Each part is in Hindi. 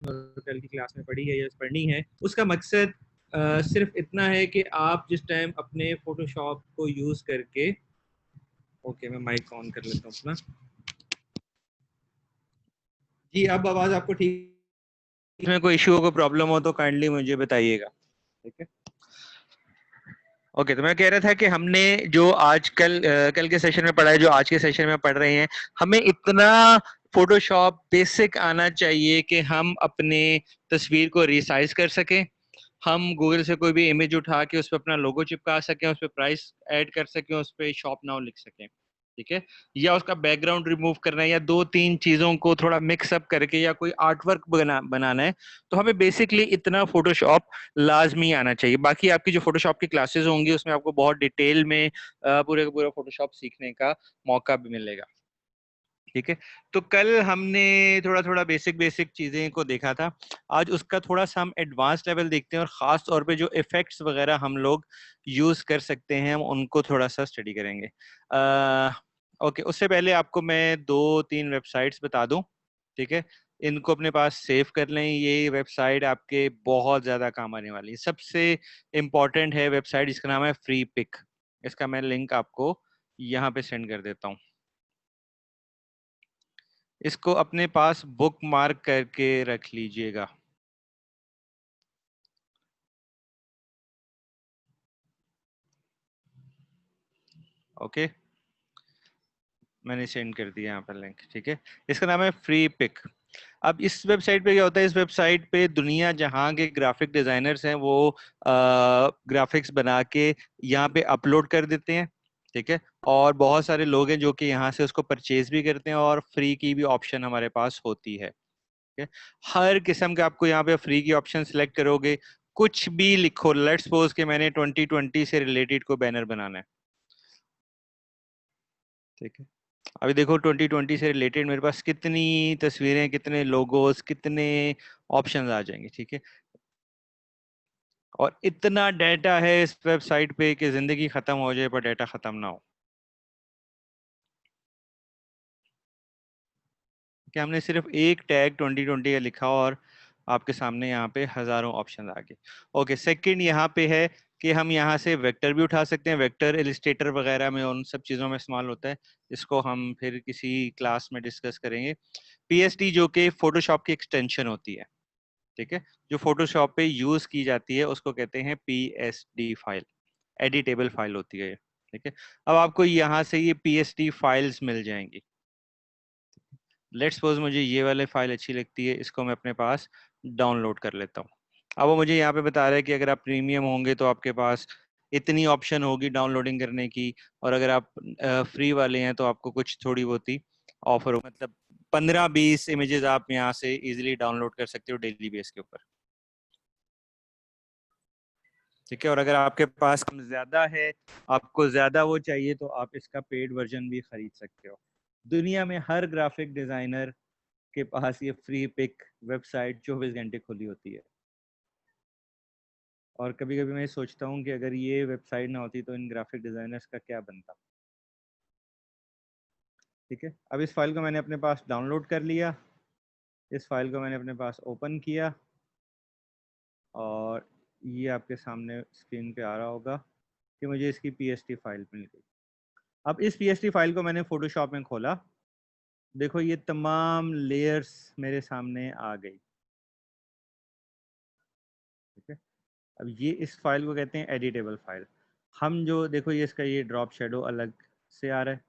कल की क्लास में पढ़ी है या पढ़नी है, उसका मकसद सिर्फ इतना है कि आप जिस टाइम अपने फोटोशॉप को यूज करके, ओके मैं माइक ऑन कर लेता हूँ अपना। जी अब आवाज आपको ठीक, इसमें कोई इशू हो, कोई प्रॉब्लम हो तो काइंडली मुझे बताइएगा, ठीक है। ओके तो मैं कह रहा था कि हमने जो आज कल के सेशन में पढ़ा है, जो आज के सेशन में पढ़ रहे हैं, हमें इतना फोटोशॉप बेसिक आना चाहिए कि हम अपने तस्वीर को रिसाइज कर सकें, हम गूगल से कोई भी इमेज उठा के उस पर अपना लोगो चिपका सकें, उस पर प्राइस ऐड कर सकें, उस पर शॉप नाउ लिख सकें, ठीक है, या उसका बैकग्राउंड रिमूव करना है, या दो तीन चीजों को थोड़ा मिक्सअप करके या कोई आर्ट वर्क बनाना है, तो हमें बेसिकली इतना फोटोशॉप लाजमी आना चाहिए। बाकी आपकी जो फोटोशॉप की क्लासेस होंगी उसमें आपको बहुत डिटेल में पूरे का पूरा फोटोशॉप सीखने का मौका भी मिलेगा, ठीक है। तो कल हमने थोड़ा थोड़ा बेसिक बेसिक चीजें को देखा था, आज उसका थोड़ा सा हम एडवांस लेवल देखते हैं और खास तौर पे जो इफेक्ट्स वगैरह हम लोग यूज कर सकते हैं हम उनको थोड़ा सा स्टडी करेंगे। ओके उससे पहले आपको मैं दो तीन वेबसाइट्स बता दूं, ठीक है, इनको अपने पास सेव कर लें, ये वेबसाइट आपके बहुत ज्यादा काम आने वाली है। सबसे इम्पोर्टेंट है वेबसाइट जिसका नाम है फ्री पिक, इसका मैं लिंक आपको यहाँ पे सेंड कर देता हूँ, इसको अपने पास बुक मार्क करके रख लीजिएगा। ओके मैंने सेंड कर दिया यहाँ पर लिंक, ठीक है, इसका नाम है फ्री पिक। अब इस वेबसाइट पे क्या होता है, इस वेबसाइट पे दुनिया जहाँ के ग्राफिक डिजाइनर्स हैं वो ग्राफिक्स बना के यहाँ पे अपलोड कर देते हैं, ठीक है, और बहुत सारे लोग हैं जो कि यहाँ से उसको परचेज भी करते हैं और फ्री की भी ऑप्शन हमारे पास होती है, ठीक है। हर किस्म का आपको यहाँ पे फ्री की ऑप्शन सिलेक्ट करोगे, कुछ भी लिखो, लेट्स सपोज कि मैंने 2020 से रिलेटेड को बैनर बनाना है, ठीक है, अभी देखो 2020 से रिलेटेड मेरे पास कितनी तस्वीरें, कितने लोगोस, कितने ऑप्शंस आ जाएंगे, ठीक है, और इतना डाटा है इस वेबसाइट पे कि जिंदगी खत्म हो जाए पर डाटा खत्म ना हो, कि हमने सिर्फ एक टैग 2020 का लिखा और आपके सामने यहाँ पे हजारों ऑप्शन आ गए। ओके सेकंड यहाँ पे है कि हम यहाँ से वेक्टर भी उठा सकते हैं, वेक्टर इलिस्ट्रेटर वगैरह में उन सब चीज़ों में इस्तेमाल होता है, इसको हम फिर किसी क्लास में डिस्कस करेंगे। पीएसडी जो कि फोटोशॉप की एक्सटेंशन होती है, ठीक है, जो फोटोशॉप पे यूज की जाती है उसको कहते हैं पीएसडी फाइल, एडिटेबल फाइल होती है ये, ठीक है। अब आपको यहाँ से ये पीएसडी फाइल्स मिल जाएंगी, लेट्स सपोज मुझे ये वाले फाइल अच्छी लगती है, इसको मैं अपने पास डाउनलोड कर लेता हूँ। अब वो मुझे यहाँ पे बता रहा है कि अगर आप प्रीमियम होंगे तो आपके पास इतनी ऑप्शन होगी डाउनलोडिंग करने की, और अगर आप फ्री वाले हैं तो आपको कुछ थोड़ी बहुत ही ऑफर हो, मतलब 15-20 इमेजेस आप यहाँ से इजीली डाउनलोड कर सकते हो डेली बेस के ऊपर, ठीक है। और अगर आपके पास कम ज्यादा है, आपको ज्यादा वो चाहिए, तो आप इसका पेड वर्जन भी खरीद सकते हो। दुनिया में हर ग्राफिक डिजाइनर के पास ये फ्री पिक वेबसाइट 24 घंटे खुली होती है, और कभी कभी मैं सोचता हूँ कि अगर ये वेबसाइट ना होती तो इन ग्राफिक डिजाइनर्स का क्या बनता, ठीक है। अब इस फाइल को मैंने अपने पास डाउनलोड कर लिया, इस फाइल को मैंने अपने पास ओपन किया, और ये आपके सामने स्क्रीन पे आ रहा होगा कि मुझे इसकी पीएसटी फाइल मिल गई। अब इस पीएसटी फाइल को मैंने फोटोशॉप में खोला, देखो ये तमाम लेयर्स मेरे सामने आ गई, ठीक है। अब ये इस फाइल को कहते हैं एडिटेबल फाइल। हम जो देखो ये इसका ये ड्रॉप शेडो अलग से आ रहा है,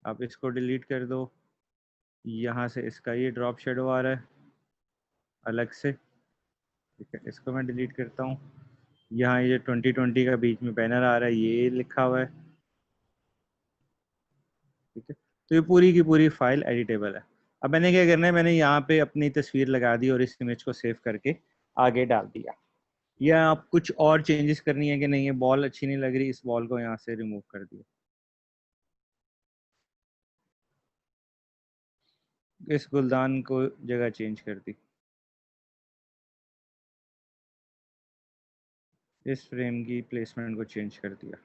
आप इसको डिलीट कर दो, यहाँ से इसका ये ड्रॉप शेडो आ रहा है अलग से, ठीक है, इसको मैं डिलीट करता हूँ। यहाँ ये 2020 का बीच में बैनर आ रहा है, ये लिखा हुआ है, ठीक है। तो ये पूरी की पूरी फाइल एडिटेबल है। अब मैंने क्या करना है, मैंने यहाँ पे अपनी तस्वीर लगा दी और इस इमेज को सेव करके आगे डाल दिया। या आप कुछ और चेंजेस करनी है कि नहीं, ये बॉल अच्छी नहीं लग रही, इस बॉल को यहाँ से रिमूव कर दिया, इस गुलदान को जगह चेंज कर दी, इस फ्रेम की प्लेसमेंट को चेंज कर दिया,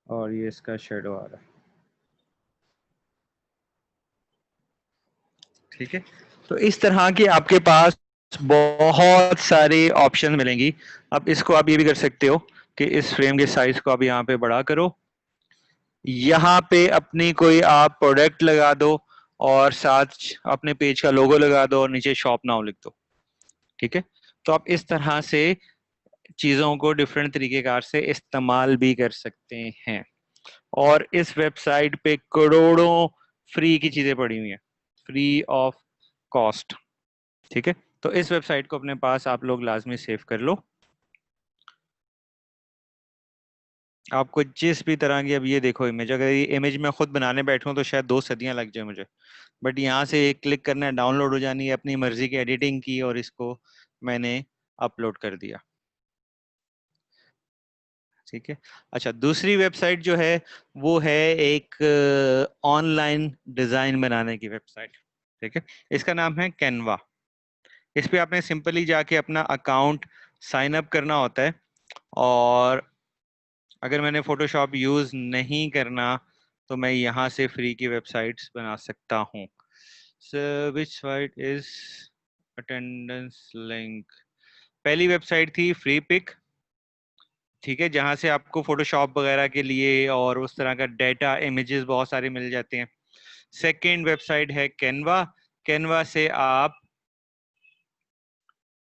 और ये इसका शेडो आ रहा है, ठीक है। तो इस तरह के आपके पास बहुत सारे ऑप्शन मिलेंगी। अब इसको आप ये भी कर सकते हो कि इस फ्रेम के साइज को आप यहाँ पे बड़ा करो, यहाँ पे अपनी कोई आप प्रोडक्ट लगा दो और साथ अपने पेज का लोगो लगा दो और नीचे शॉप नाउ लिख दो। ठीक है, तो आप इस तरह से चीजों को डिफरेंट तरीके कार से इस्तेमाल भी कर सकते हैं। और इस वेबसाइट पे करोड़ों फ्री की चीजें पड़ी हुई हैं, फ्री ऑफ कॉस्ट। ठीक है, तो इस वेबसाइट को अपने पास आप लोग लाजमी सेव कर लो। आपको जिस भी तरह की, अब ये देखो इमेज, अगर ये इमेज मैं खुद बनाने बैठूं तो शायद 2 सदियां लग जाए मुझे, बट यहाँ से एक क्लिक करना है, डाउनलोड हो जानी है, अपनी मर्जी की एडिटिंग की और इसको मैंने अपलोड कर दिया। ठीक है, अच्छा दूसरी वेबसाइट जो है वो है एक ऑनलाइन डिजाइन बनाने की वेबसाइट। ठीक है, इसका नाम है कैनवा। इस पे आपने सिंपली जाके अपना अकाउंट साइन अप करना होता है, और अगर मैंने फोटोशॉप यूज नहीं करना तो मैं यहाँ से फ्री की वेबसाइट्स बना सकता हूँ। So which site is attendance link. पहली वेबसाइट थी फ्री पिक। ठीक है, जहाँ से आपको फोटोशॉप वगैरह के लिए और उस तरह का डेटा, इमेजेस बहुत सारे मिल जाते हैं। सेकंड वेबसाइट है कैनवा। कैनवा से आप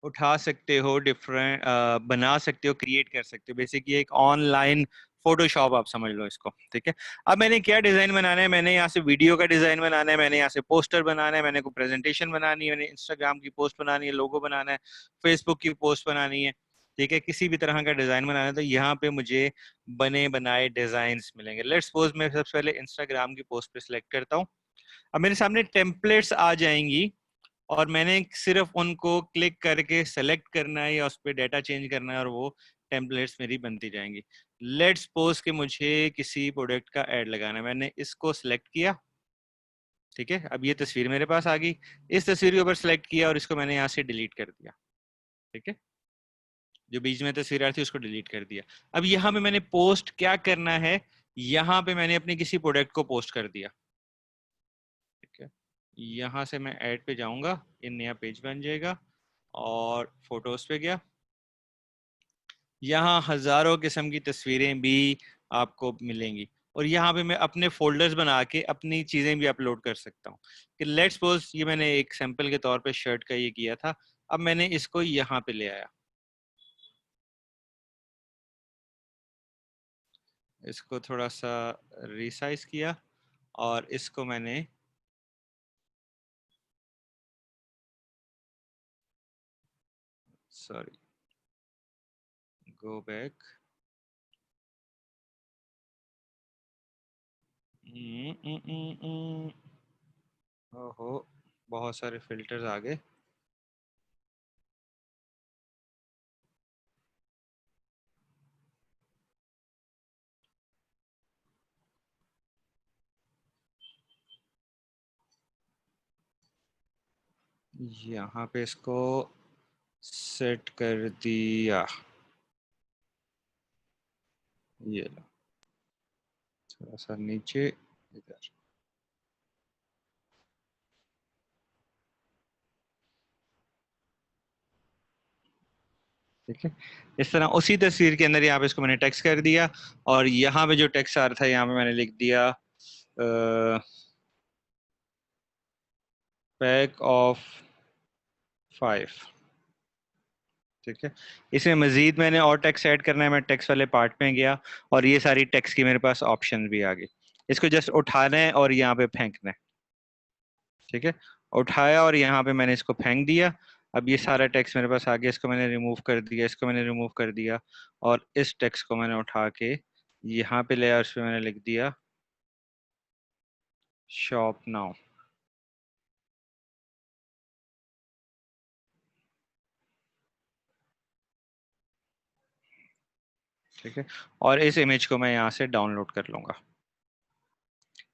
उठा सकते हो, डिफरेंट बना सकते हो, क्रिएट कर सकते हो, बेसिकली एक ऑनलाइन फोटोशॉप आप समझ लो इसको। ठीक है, अब मैंने क्या डिजाइन बनाना है, मैंने यहाँ से वीडियो का डिजाइन बनाना है, मैंने यहाँ से पोस्टर बनाना है, मैंने को प्रेजेंटेशन बनानी है, मैंने इंस्टाग्राम की पोस्ट बनानी है, लोगो बनाना है, फेसबुक की पोस्ट बनानी है। ठीक है, किसी भी तरह का डिजाइन बनाना है तो यहाँ पे मुझे बने बनाए डिजाइन मिलेंगे। लेट्स सपोज मैं सबसे पहले इंस्टाग्राम की पोस्ट पे सिलेक्ट करता हूँ। अब मेरे सामने टेम्पलेट्स आ जाएंगी और मैंने सिर्फ उनको क्लिक करके सेलेक्ट करना है या उस पर डाटा चेंज करना है और वो टेम्पलेट्स मेरी बनती जाएंगी। लेट्स सपोज कि मुझे किसी प्रोडक्ट का ऐड लगाना है, मैंने इसको सिलेक्ट किया। ठीक है, अब ये तस्वीर मेरे पास आ गई, इस तस्वीर के ऊपर सेलेक्ट किया और इसको मैंने यहाँ से डिलीट कर दिया। ठीक है, जो बीच में तस्वीर आ रही थी उसको डिलीट कर दिया। अब यहाँ पे मैंने पोस्ट क्या करना है, यहाँ पे मैंने अपने किसी प्रोडक्ट को पोस्ट कर दिया। ठीक है, यहाँ से मैं ऐड पे जाऊंगा, ये नया पेज बन जाएगा और फोटोज पे गया। यहाँ हजारों किस्म की तस्वीरें भी आपको मिलेंगी और यहाँ पे मैं अपने फोल्डर्स बना के अपनी चीजें भी अपलोड कर सकता हूँ। कि लेट्स सपोज ये मैंने एक सैंपल के तौर पे शर्ट का ये किया था, अब मैंने इसको यहाँ पे ले आया, इसको थोड़ा सा रिसाइज किया और इसको मैंने सॉरी गो बैक। ओहो, बहुत सारे फिल्टर्स आ गए। यहाँ पे इसको सेट कर दिया, ये लो थोड़ा सा नीचे इधर। ठीक है, इस तरह उसी तस्वीर के अंदर यहाँ पे इसको मैंने टेक्स्ट कर दिया और यहाँ पे जो टेक्स्ट आ रहा था यहाँ पे मैंने लिख दिया पैक ऑफ 5। ठीक है, इसमें मजीद मैंने और टेक्स्ट ऐड करना है, मैं टेक्स्ट वाले पार्ट में गया और ये सारी टेक्स्ट की मेरे पास ऑप्शन भी आ गई। इसको जस्ट उठाना है और यहाँ पे फेंकना है। ठीक है, उठाया और यहाँ पे मैंने इसको फेंक दिया। अब ये सारा टेक्स्ट मेरे पास आ गया, इसको मैंने रिमूव कर दिया, इसको मैंने रिमूव कर दिया और इस टेक्स्ट को मैंने उठा के यहाँ पे ले आया, उस पर मैंने लिख दिया शॉप नाउ। ठीक है, और इस इमेज को मैं यहाँ से डाउनलोड कर लूंगा।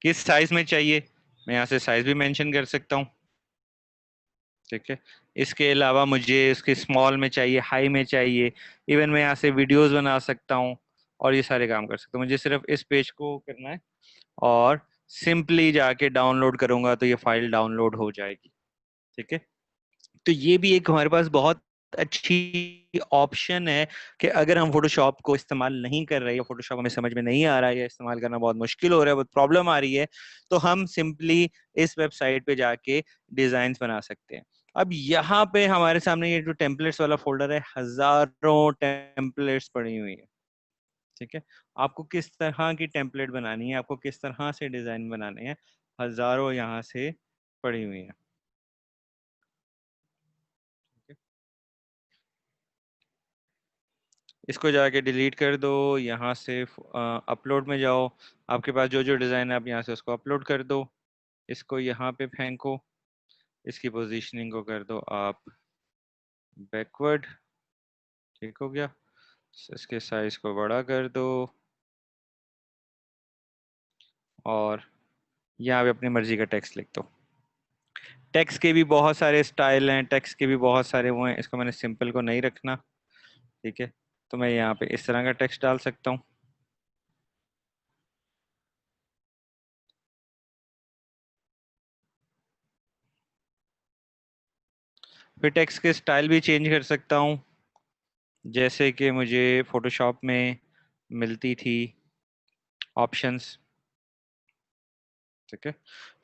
किस साइज में चाहिए मैं यहाँ से साइज भी मेंशन कर सकता हूँ। ठीक है, इसके अलावा मुझे इसके स्मॉल में चाहिए, हाई में चाहिए, इवन मैं यहाँ से वीडियोस बना सकता हूँ और ये सारे काम कर सकता हूँ। मुझे सिर्फ इस पेज को करना है और सिंपली जाके डाउनलोड करूंगा तो ये फाइल डाउनलोड हो जाएगी। ठीक है, तो ये भी एक हमारे पास बहुत अच्छी ऑप्शन है कि अगर हम फोटोशॉप को इस्तेमाल नहीं कर रहे, या फोटोशॉप हमें समझ में नहीं आ रहा है, या इस्तेमाल करना बहुत मुश्किल हो रहा है, बहुत प्रॉब्लम आ रही है, तो हम सिंपली इस वेबसाइट पे जाके डिजाइन्स बना सकते हैं। अब यहाँ पे हमारे सामने ये जो टेम्पलेट्स वाला फोल्डर है, हजारों टेम्पलेट्स पड़ी हुई है। ठीक है, आपको किस तरह की टेम्पलेट बनानी है, आपको किस तरह से डिजाइन बनाने हैं, हजारों यहाँ से पड़ी हुई है। इसको जाके डिलीट कर दो, यहाँ से अपलोड में जाओ, आपके पास जो जो डिज़ाइन है आप यहाँ से उसको अपलोड कर दो, इसको यहाँ पे फेंको, इसकी पोजीशनिंग को कर दो आप बैकवर्ड। ठीक हो गया, इसके साइज को बड़ा कर दो, और यहाँ पे अपनी मर्जी का टेक्स्ट लिख दो। टेक्स्ट के भी बहुत सारे स्टाइल हैं, टेक्स्ट के भी बहुत सारे वो हैं, इसको मैंने सिंपल को नहीं रखना। ठीक है, तो मैं यहाँ पे इस तरह का टेक्स्ट डाल सकता हूँ। फिर टेक्स्ट के स्टाइल भी चेंज कर सकता हूँ, जैसे कि मुझे फोटोशॉप में मिलती थी ऑप्शंस। ठीक है,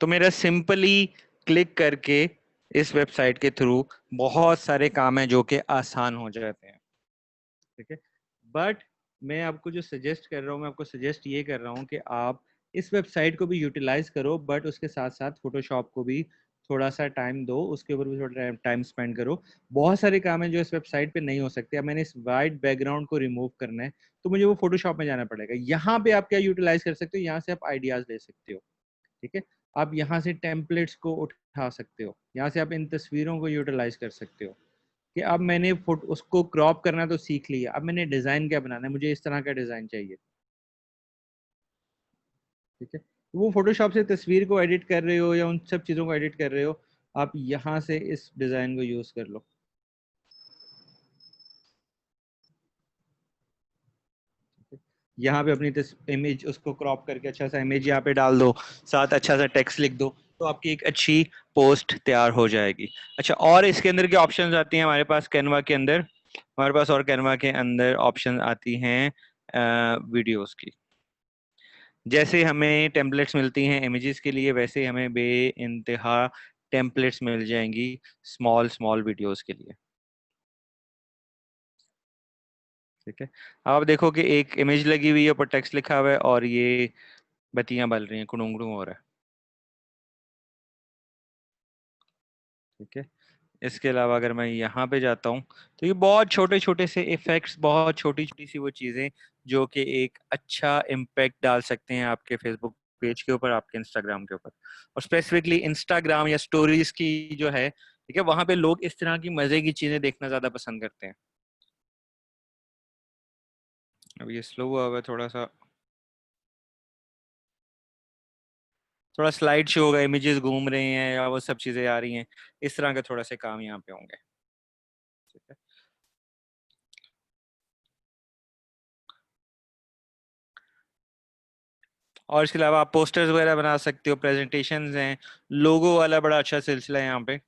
तो मेरा सिंपली क्लिक करके इस वेबसाइट के थ्रू बहुत सारे काम हैं जो कि आसान हो जाते हैं। ठीक है, बट मैं आपको जो सजेस्ट कर रहा हूँ, मैं आपको सजेस्ट ये कर रहा हूँ कि आप इस वेबसाइट को भी यूटिलाइज करो, बट उसके साथ साथ फोटोशॉप को भी थोड़ा सा टाइम दो, उसके ऊपर भी थोड़ा टाइम स्पेंड करो। बहुत सारे काम हैं जो इस वेबसाइट पे नहीं हो सकते। अब मैंने इस वाइट बैकग्राउंड को रिमूव करना है, तो मुझे वो फोटोशॉप में जाना पड़ेगा। यहाँ पे आप क्या यूटिलाइज कर सकते हो, यहाँ से आप आइडियाज ले सकते हो। ठीक है, आप यहाँ से टेम्पलेट्स को उठा सकते हो, यहाँ से आप इन तस्वीरों को यूटिलाइज कर सकते हो कि अब मैंने फोटो उसको क्रॉप करना तो सीख लिया, अब मैंने डिजाइन क्या बनाना है, मुझे इस तरह का डिजाइन चाहिए। ठीक है, तो वो फोटोशॉप से तस्वीर को एडिट कर रहे हो या उन सब चीज़ों को एडिट कर रहे हो, आप यहाँ से इस डिजाइन को यूज कर लो। यहाँ पे अपनी इमेज उसको क्रॉप करके अच्छा सा इमेज यहाँ पे डाल दो, साथ अच्छा सा टेक्स्ट लिख दो, तो आपकी एक अच्छी पोस्ट तैयार हो जाएगी। अच्छा, और इसके अंदर क्या ऑप्शंस आती हैं हमारे पास कैनवा के अंदर, हमारे पास और कैनवा के अंदर ऑप्शन आती हैं वीडियोस की। जैसे हमें टेम्पलेट्स मिलती हैं इमेजेस के लिए, वैसे हमें बे इंतहा टेम्पलेट्स मिल जाएंगी स्मॉल स्मॉल वीडियोस के लिए। ठीक है, अब आप देखो कि एक इमेज लगी हुई है, ऊपर टेक्स्ट लिखा हुआ है, और ये बत्तियां बल रही हैं, कुड़ुंगड़ू हो रहा है। ठीक है, इसके अलावा अगर मैं यहाँ पे जाता हूँ, तो ये बहुत छोटे छोटे से इफेक्ट्स, बहुत छोटी छोटी सी वो चीज़ें जो कि एक अच्छा इम्पैक्ट डाल सकते हैं आपके फेसबुक पेज के ऊपर, आपके इंस्टाग्राम के ऊपर। और स्पेसिफिकली इंस्टाग्राम या स्टोरीज की जो है, ठीक है, वहां पे लोग इस तरह की मजे की चीजें देखना ज्यादा पसंद करते हैं। अब ये स्लो हुआ हुआ है थोड़ा सा, थोड़ा स्लाइड शो होगा, इमेजेस घूम रहे हैं या वो सब चीजें आ रही हैं, इस तरह के थोड़ा से काम यहाँ पे होंगे। ठीक है, और इसके अलावा आप पोस्टर्स वगैरह बना सकते हो, प्रेजेंटेशंस हैं, लोगो वाला बड़ा अच्छा सिलसिला है यहाँ पे।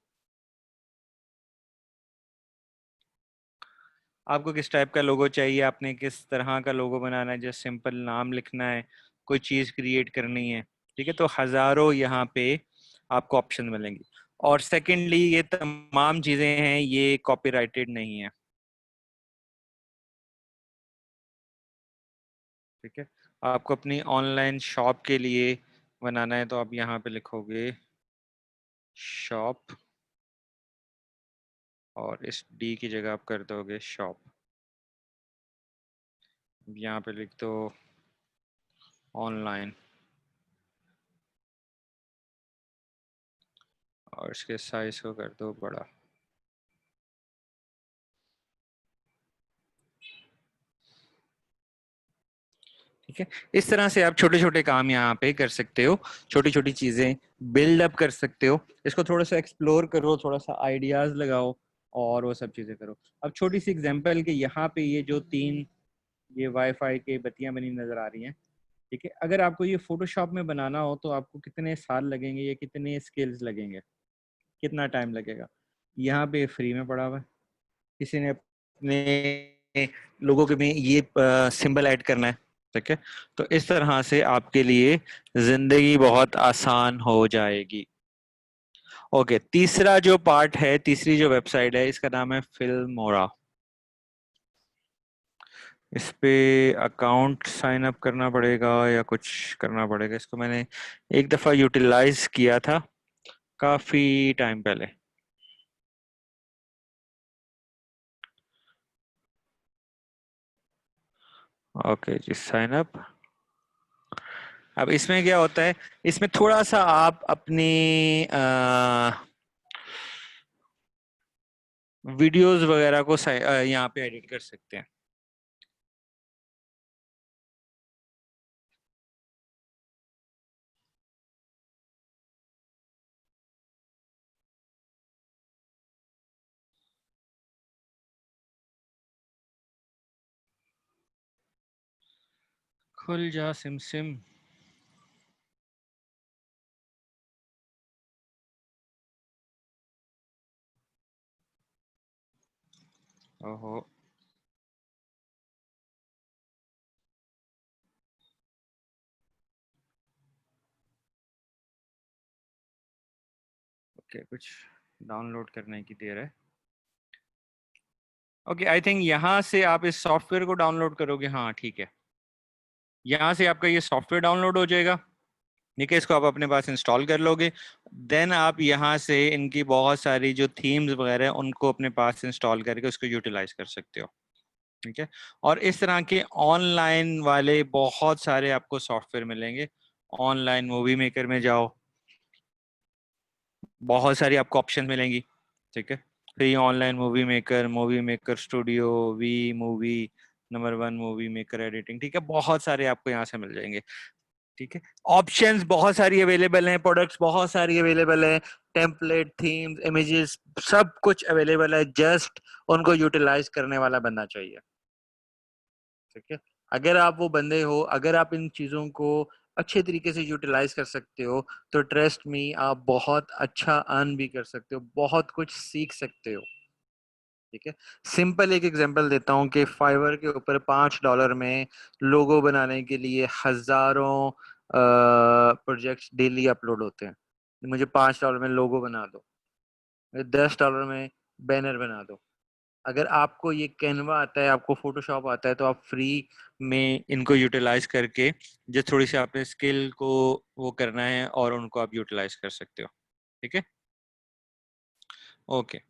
आपको किस टाइप का लोगो चाहिए, आपने किस तरह का लोगो बनाना है, जस्ट सिंपल नाम लिखना है, कोई चीज क्रिएट करनी है। ठीक है, तो हजारों यहाँ पे आपको ऑप्शन मिलेंगे। और सेकेंडली, ये तमाम चीजें हैं, ये कॉपीराइटेड नहीं है। ठीक है, आपको अपनी ऑनलाइन शॉप के लिए बनाना है, तो आप यहाँ पे लिखोगे शॉप, और इस डी की जगह आप कर दोगे शॉप। यहाँ पे लिख दो ऑनलाइन, और इसके साइज को कर दो बड़ा। ठीक है, इस तरह से आप छोटे छोटे काम यहाँ पे कर सकते हो, छोटी छोटी चीजें बिल्ड अप कर सकते हो। इसको थोड़ा सा एक्सप्लोर करो, थोड़ा सा आइडियाज लगाओ, और वो सब चीजें करो। अब छोटी सी एग्जांपल के यहाँ पे ये जो तीन ये वाईफाई के बत्तियां बनी नजर आ रही हैं, ठीक है, अगर आपको ये फोटोशॉप में बनाना हो तो आपको कितने साल लगेंगे, या कितने स्किल्स लगेंगे, कितना टाइम लगेगा? यहाँ पे फ्री में पड़ा हुआ है, किसी ने अपने लोगों के में ये सिंबल ऐड करना है, ठीक है। तो इस तरह से आपके लिए जिंदगी बहुत आसान हो जाएगी। ओके, तीसरा जो पार्ट है, तीसरी जो वेबसाइट है, इसका नाम है फिल्मोरा। इस पे अकाउंट साइन अप करना पड़ेगा या कुछ करना पड़ेगा। इसको मैंने एक दफा यूटिलाइज किया था काफी टाइम पहले। ओके जी, साइन अप। अब इसमें क्या होता है, इसमें थोड़ा सा आप अपनी वीडियोस वगैरह को यहाँ पे एडिट कर सकते हैं। खुल जा सिम सिम। ओहो, ओके, कुछ डाउनलोड करने की देर है। ओके, आई थिंक यहाँ से आप इस सॉफ्टवेयर को डाउनलोड करोगे। हाँ ठीक है, यहाँ से आपका ये सॉफ्टवेयर डाउनलोड हो जाएगा, ठीक है। इसको आप अपने पास इंस्टॉल कर लोगे। देन आप यहाँ से इनकी बहुत सारी जो थीम्स वगैरह हैं उनको अपने पास इंस्टॉल करके उसको यूटिलाइज कर सकते हो, ठीक है। और इस तरह के ऑनलाइन वाले बहुत सारे आपको सॉफ्टवेयर मिलेंगे। ऑनलाइन मूवी मेकर में जाओ, बहुत सारी आपको ऑप्शन मिलेंगी, ठीक है। Free online movie maker studio, we movie, number one movie maker editing, ठीक है। बहुत सारे आपको यहाँ से मिल जाएंगे, ठीक है। ऑप्शंस बहुत सारी अवेलेबल हैं, प्रोडक्ट्स बहुत सारी अवेलेबल हैं, टेम्पलेट, थीम्स, इमेजेस, सब कुछ अवेलेबल है। जस्ट उनको यूटिलाइज करने वाला बनना चाहिए, ठीक है। अगर आप वो बंदे हो, अगर आप इन चीजों को अच्छे तरीके से यूटिलाइज कर सकते हो, तो ट्रस्ट मी, आप बहुत अच्छा अर्न भी कर सकते हो, बहुत कुछ सीख सकते हो, ठीक है। सिंपल एक एग्जांपल देता हूँ कि फाइवर के ऊपर $5 में लोगो बनाने के लिए हजारों प्रोजेक्ट्स डेली अपलोड होते हैं। मुझे $5 में लोगो बना दो, मुझे $10 में बैनर बना दो। अगर आपको ये कैनवा आता है, आपको फोटोशॉप आता है, तो आप फ्री में इनको यूटिलाइज करके जो थोड़ी सी आपने स्किल को वो करना है और उनको आप यूटिलाइज कर सकते हो, ठीक है। ओके,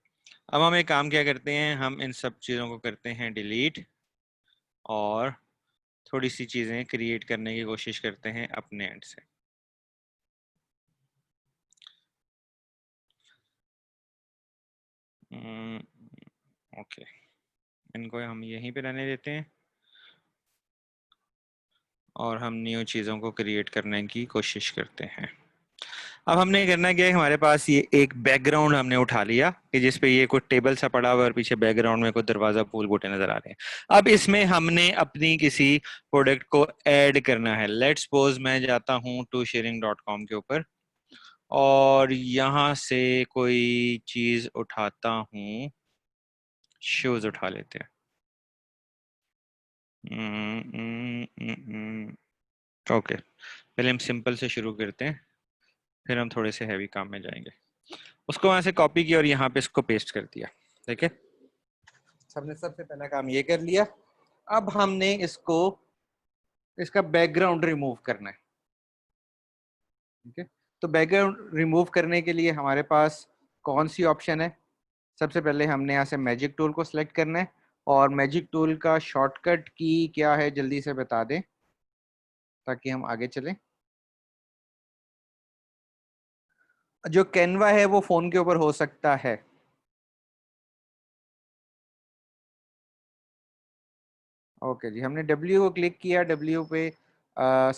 अब हम एक काम क्या करते हैं, हम इन सब चीज़ों को करते हैं डिलीट और थोड़ी सी चीज़ें क्रिएट करने की कोशिश करते हैं अपने एंड से। ओके, इनको हम यहीं पे रहने देते हैं और हम न्यू चीज़ों को क्रिएट करने की कोशिश करते हैं। अब हमने करना क्या है, हमारे पास ये एक बैकग्राउंड हमने उठा लिया कि जिसपे ये कोई टेबल सा पड़ा हुआ है और पीछे बैकग्राउंड में कोई दरवाजा, फूल बूटे नजर आ रहे हैं। अब इसमें हमने अपनी किसी प्रोडक्ट को ऐड करना है। लेट्स सपोज मैं जाता हूँ टू sharing.com के ऊपर और यहाँ से कोई चीज उठाता हूँ, शूज उठा लेते हैं। ओके, पहले हम सिंपल से शुरू करते हैं, फिर हम थोड़े से हैवी काम में जाएंगे। उसको वहां से कॉपी किया और यहाँ पे इसको पेस्ट कर दिया, ठीक है। सबने सबसे पहला काम ये कर लिया। अब हमने इसको, इसका बैकग्राउंड रिमूव करना है, ठीक है। तो बैकग्राउंड रिमूव करने के लिए हमारे पास कौन सी ऑप्शन है? सबसे पहले हमने यहाँ से मैजिक टूल को सिलेक्ट करना है और मैजिक टूल का शॉर्टकट की क्या है जल्दी से बता दें ताकि हम आगे चलें। जो कैनवा है वो फोन के ऊपर हो सकता है। ओके जी, हमने W को क्लिक किया, W पे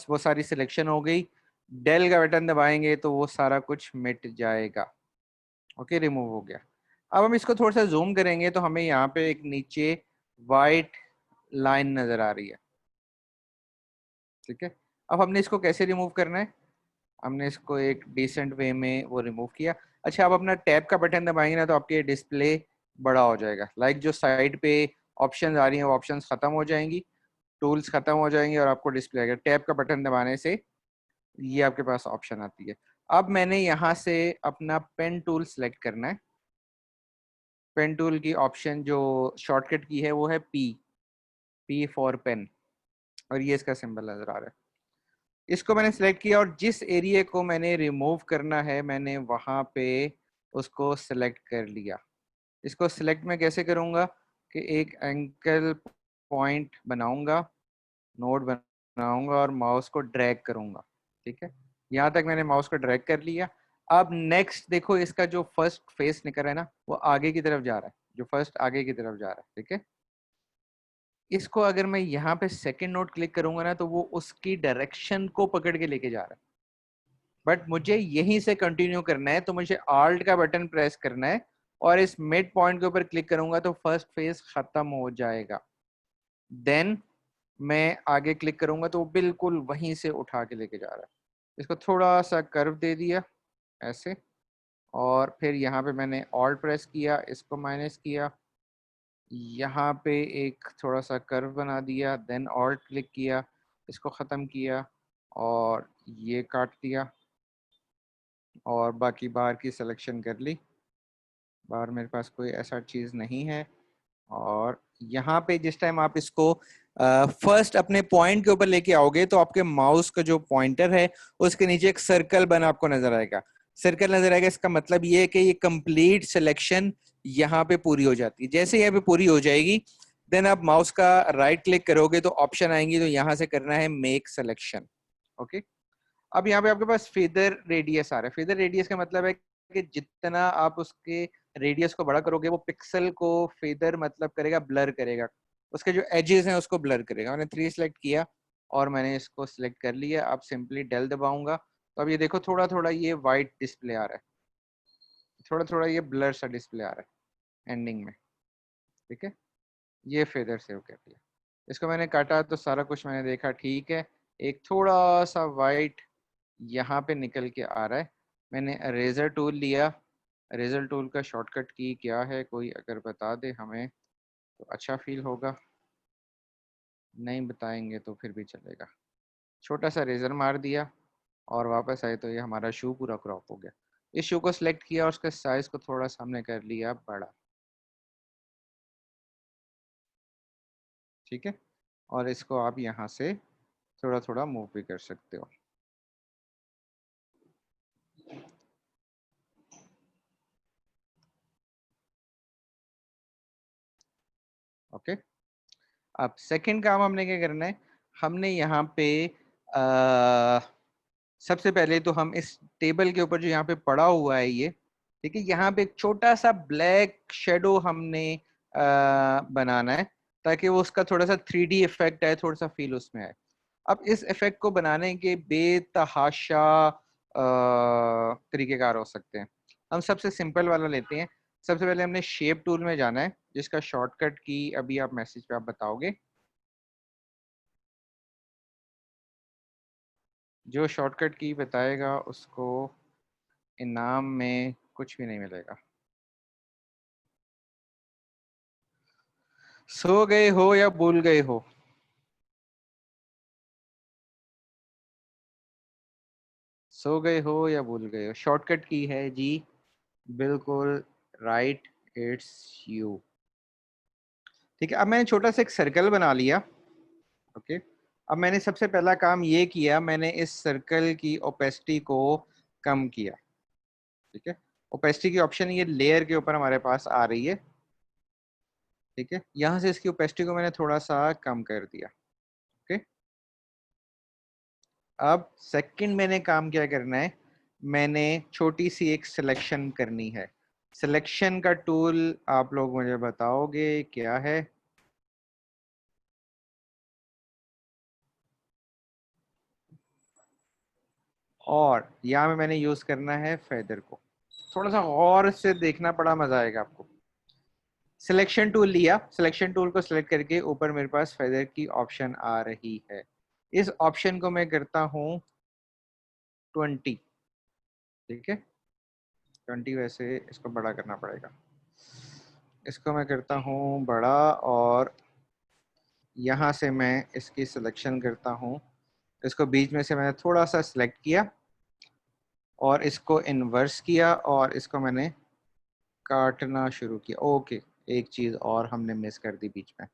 वो सारी सिलेक्शन हो गई। डेल का बटन दबाएंगे तो वो सारा कुछ मिट जाएगा। ओके, रिमूव हो गया। अब हम इसको थोड़ा सा जूम करेंगे तो हमें यहाँ पे एक नीचे वाइट लाइन नजर आ रही है, ठीक है। अब हमने इसको कैसे रिमूव करना है? हमने इसको एक डिसेंट वे में वो रिमूव किया। अच्छा, आप अपना टैब का बटन दबाएंगे ना तो आपके डिस्प्ले बड़ा हो जाएगा। लाइक जो साइड पे ऑप्शंस आ रही हैं वो ऑप्शंस खत्म हो जाएंगी, टूल्स खत्म हो जाएंगे और आपको डिस्प्ले आएगा। टैब का बटन दबाने से ये आपके पास ऑप्शन आती है। अब मैंने यहाँ से अपना पेन टूल सेलेक्ट करना है। पेन टूल की ऑप्शन जो शॉर्टकट की है वो है पी फॉर पेन, और ये इसका सिंबल नजर आ रहा है। इसको मैंने सेलेक्ट किया और जिस एरिया को मैंने रिमूव करना है मैंने वहां पे उसको सेलेक्ट कर लिया। इसको सिलेक्ट मैं कैसे करूंगा कि एक एंगल पॉइंट बनाऊंगा, नोड बनाऊंगा और माउस को ड्रैग करूंगा। ठीक है, यहाँ तक मैंने माउस को ड्रैग कर लिया। अब नेक्स्ट देखो, इसका जो फर्स्ट फेस निकल रहा है ना वो आगे की तरफ जा रहा है, जो फर्स्ट आगे की तरफ जा रहा है। ठीक है, इसको अगर मैं यहाँ पे सेकंड नोट क्लिक करूंगा ना तो वो उसकी डायरेक्शन को पकड़ के लेके जा रहा है। बट मुझे यहीं से कंटिन्यू करना है तो मुझे आल्ट का बटन प्रेस करना है और इस मिड पॉइंट के ऊपर क्लिक करूंगा तो फर्स्ट फेज खत्म हो जाएगा। देन मैं आगे क्लिक करूंगा तो वो बिल्कुल वहीं से उठा के लेके जा रहा है। इसको थोड़ा सा कर्व दे दिया ऐसे, और फिर यहाँ पे मैंने ऑल्ट प्रेस किया, इसको माइनस किया, यहाँ पे एक थोड़ा सा कर्व बना दिया, देन ऑल्ट क्लिक किया, इसको ख़त्म किया और ये काट दिया और बाकी बार की सिलेक्शन कर ली। बार मेरे पास कोई ऐसा चीज़ नहीं है। और यहाँ पे जिस टाइम आप इसको फर्स्ट अपने पॉइंट के ऊपर लेके आओगे तो आपके माउस का जो पॉइंटर है उसके नीचे एक सर्कल बना आपको नजर आएगा। सर्कल नजर आएगा, इसका मतलब ये है कि ये कंप्लीट सिलेक्शन यहाँ पे पूरी हो जाती है। जैसे यहाँ पे पूरी हो जाएगी देन आप माउस का राइट क्लिक करोगे तो ऑप्शन आएंगी, तो यहाँ से करना है मेक सिलेक्शन। ओके, अब यहाँ पे आपके पास फेदर रेडियस आ रहा है। फेदर रेडियस का मतलब है कि जितना आप उसके रेडियस को बड़ा करोगे वो पिक्सल को फेदर मतलब करेगा, ब्लर करेगा, उसके जो एजेस हैं उसको ब्लर करेगा। मैंने 3 सेलेक्ट किया और मैंने इसको सिलेक्ट कर लिया। अब सिंपली डेल दबाऊंगा तो अब ये देखो थोड़ा थोड़ा ये वाइट डिस्प्ले आ रहा है, थोड़ा थोड़ा ये ब्लर सा डिस्प्ले आ रहा है एंडिंग में। ठीक है, ये फेदर सेव कर लिया। इसको मैंने काटा तो सारा कुछ मैंने देखा ठीक है। एक थोड़ा सा वाइट यहाँ पे निकल के आ रहा है। मैंने रेजर टूल लिया। रेजर टूल का शॉर्टकट की क्या है, कोई अगर बता दे हमें तो अच्छा फील होगा, नहीं बताएंगे तो फिर भी चलेगा। छोटा सा रेजर मार दिया और वापस आए तो ये हमारा शू पूरा क्रॉप हो गया। इस शू को सिलेक्ट किया और उसके साइज को थोड़ा सामने कर लिया बड़ा। ठीक है, और इसको आप यहाँ से थोड़ा थोड़ा मूव भी कर सकते हो। ओके, अब सेकंड काम हमने क्या करना है, हमने यहाँ पे आ, सबसे पहले तो हम इस टेबल के ऊपर जो यहाँ पे पड़ा हुआ है ये, ठीक है, यहाँ पे एक छोटा सा ब्लैक शेडो हमने बनाना है ताकि वो उसका थोड़ा सा 3D इफेक्ट आए, थोड़ा सा फील उसमें आए। अब इस इफेक्ट को बनाने के बेतहाशा तरीकेकार हो सकते हैं। हम सबसे सिंपल वाला लेते हैं। सबसे पहले हमने शेप टूल में जाना है जिसका शॉर्टकट की अभी आप मैसेज पे आप बताओगे। जो शॉर्टकट की बताएगा उसको इनाम में कुछ भी नहीं मिलेगा। सो गए हो या भूल गए हो? सो गए हो या भूल गए हो? शॉर्टकट की है जी, बिल्कुल राइट, इट्स यू। ठीक है, अब मैंने छोटा सा एक सर्कल बना लिया। ओके, अब मैंने सबसे पहला काम ये किया, मैंने इस सर्कल की ओपेसिटी को कम किया। ठीक है, ओपेसिटी की ऑप्शन ये लेयर के ऊपर हमारे पास आ रही है। ठीक है, यहाँ से इसकी ओपेसिटी को मैंने थोड़ा सा कम कर दिया। ओके, अब सेकंड मैंने काम क्या करना है, मैंने छोटी सी एक सिलेक्शन करनी है। सिलेक्शन का टूल आप लोग मुझे बताओगे क्या है? और यहाँ में मैंने यूज करना है फेदर को। थोड़ा सा और से देखना, बड़ा मजा आएगा आपको। सिलेक्शन टूल लिया, सिलेक्शन टूल को सिलेक्ट करके ऊपर मेरे पास फेदर की ऑप्शन आ रही है। इस ऑप्शन को मैं करता हूँ 20। ठीक है, 20 वैसे इसको बड़ा करना पड़ेगा। इसको मैं करता हूँ बड़ा और यहाँ से मैं इसकी सिलेक्शन करता हूँ। इसको बीच में से मैंने थोड़ा सा सिलेक्ट किया और इसको इन्वर्स किया और इसको मैंने काटना शुरू किया। ओके, एक चीज़ और हमने मिस कर दी बीच में।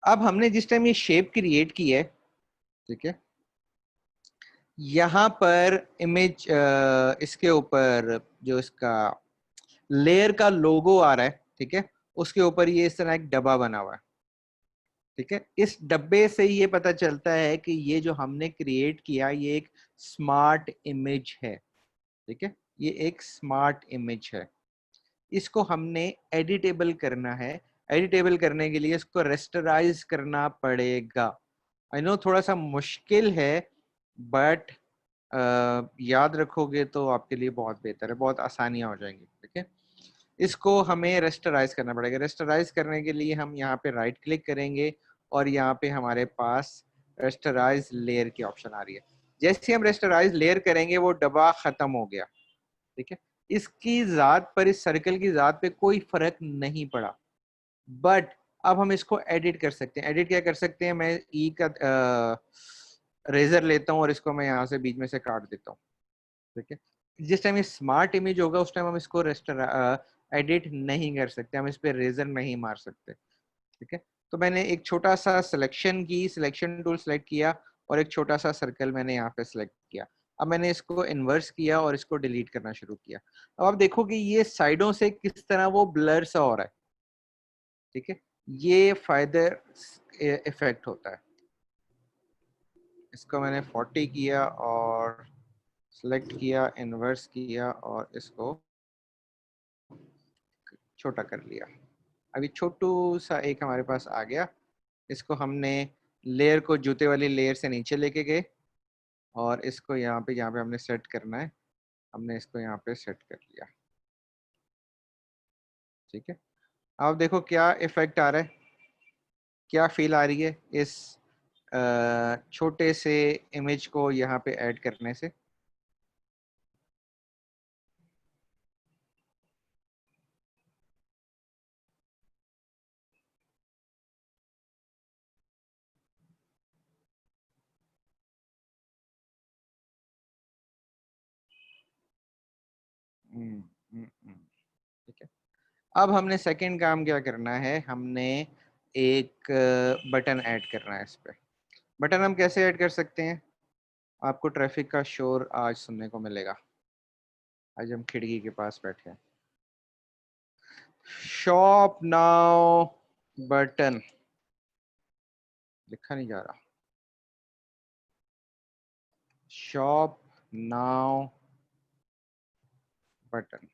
अब हमने जिस टाइम ये शेप क्रिएट की है, ठीक है, यहाँ पर इमेज इसके ऊपर जो इसका लेयर का लोगो आ रहा है, ठीक है, उसके ऊपर ये इस तरह एक डब्बा बना हुआ है, ठीक है। इस डब्बे से ये पता चलता है कि ये जो हमने क्रिएट किया ये एक स्मार्ट इमेज है, ठीक है, ये एक स्मार्ट इमेज है। इसको हमने एडिटेबल करना है। एडिटेबल करने के लिए इसको रेस्टराइज करना पड़ेगा। आई नो थोड़ा सा मुश्किल है, बट याद रखोगे तो आपके लिए बहुत बेहतर है, बहुत आसानियां हो जाएंगी, ठीक है। इसको हमें रेस्टराइज करना पड़ेगा। रेस्टराइज करने के लिए हम यहाँ पे राइट क्लिक करेंगे और यहाँ पे हमारे पास रेस्टराइज लेयर की ऑप्शन आ रही है। जैसे हम रेस्टराइज लेयर करेंगे वो डब्बा खत्म हो गया, ठीक है। इसकी जात पर, इस सर्कल की जात पे कोई फर्क नहीं पड़ा, बट अब हम इसको एडिट कर सकते हैं। एडिट क्या कर सकते हैं, मैं ई का रेजर लेता हूँ और इसको मैं यहाँ से बीच में से काट देता हूँ, ठीक है। जिस टाइम ये स्मार्ट इमेज होगा उस टाइम हम इसको एडिट नहीं कर सकते, हम इस पे रेजर नहीं मार सकते, ठीक है। तो मैंने एक छोटा सा सिलेक्शन की, सिलेक्शन टूल सेलेक्ट किया और एक छोटा सा सर्कल मैंने यहाँ पे सिलेक्ट किया। अब मैंने इसको इन्वर्स किया और इसको डिलीट करना शुरू किया। अब आप देखो कि ये साइडों से किस तरह वो ब्लर सा हो रहा है, ठीक है। ये फायदे इफेक्ट होता है। इसको मैंने 40 किया और सिलेक्ट किया, इन्वर्स किया और इसको छोटा कर लिया। अभी छोटू सा एक हमारे पास आ गया। इसको हमने लेयर को जूते वाली लेयर से नीचे लेके गए और इसको यहाँ पे हमने सेट करना है। हमने इसको यहाँ पे सेट कर लिया, ठीक है। अब देखो क्या इफेक्ट आ रहा है, क्या फील आ रही है इस छोटे से इमेज को यहाँ पे ऐड करने से। ठीक है। अब हमने सेकंड काम क्या करना है, हमने एक बटन ऐड करना है इस पे। बटन हम कैसे ऐड कर सकते हैं, आपको ट्रैफिक का शोर आज सुनने को मिलेगा। आज हम खिड़की के पास बैठे हैं। शॉप नाउ बटन लिखा नहीं जा रहा। Shop now button.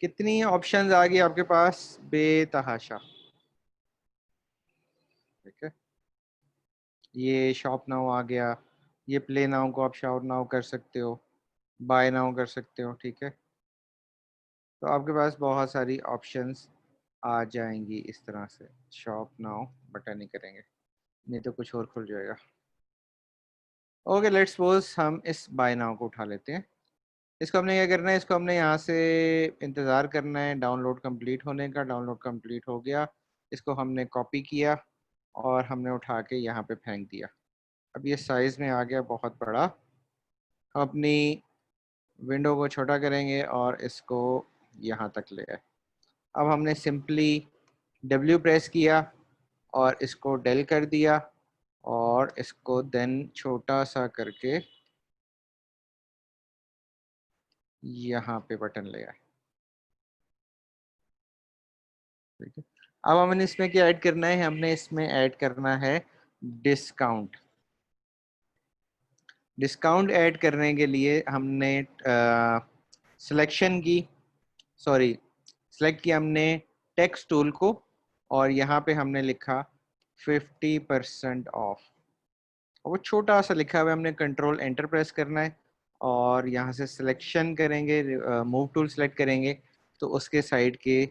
कितनी ऑप्शंस आ गई आपके पास, बेतहाशा, ठीक है। ये शॉप नाउ आ गया, ये प्ले नाउ को आप शॉप नाउ कर सकते हो, बाय नाउ कर सकते हो, ठीक है। तो आपके पास बहुत सारी ऑप्शंस आ जाएंगी इस तरह से। शॉप नाउ बटन ही करेंगे, नहीं तो कुछ और खुल जाएगा। ओके, लेट्स सपोज हम इस बाय नाउ को उठा लेते हैं। इसको हमने क्या करना है, इसको हमने यहाँ से इंतज़ार करना है डाउनलोड कंप्लीट होने का। डाउनलोड कंप्लीट हो गया, इसको हमने कॉपी किया और हमने उठा के यहाँ पे फेंक दिया। अब ये साइज़ में आ गया बहुत बड़ा। हम अपनी विंडो को छोटा करेंगे और इसको यहाँ तक ले आए। अब हमने सिंपली W प्रेस किया और इसको डेल कर दिया और इसको देन छोटा सा करके यहाँ पे बटन ले आए, ठीक है। अब हमने इसमें क्या ऐड करना है, हमने इसमें ऐड करना है डिस्काउंट। डिस्काउंट ऐड करने के लिए हमने सिलेक्शन की, सॉरी, सिलेक्ट किया हमने टेक्स्ट टूल को और यहाँ पे हमने लिखा 50% ऑफ। वो छोटा सा लिखा हुआ है, हमने कंट्रोल एंटर प्रेस करना है और यहाँ से सिलेक्शन करेंगे, मूव टूल सेलेक्ट करेंगे तो उसके साइड के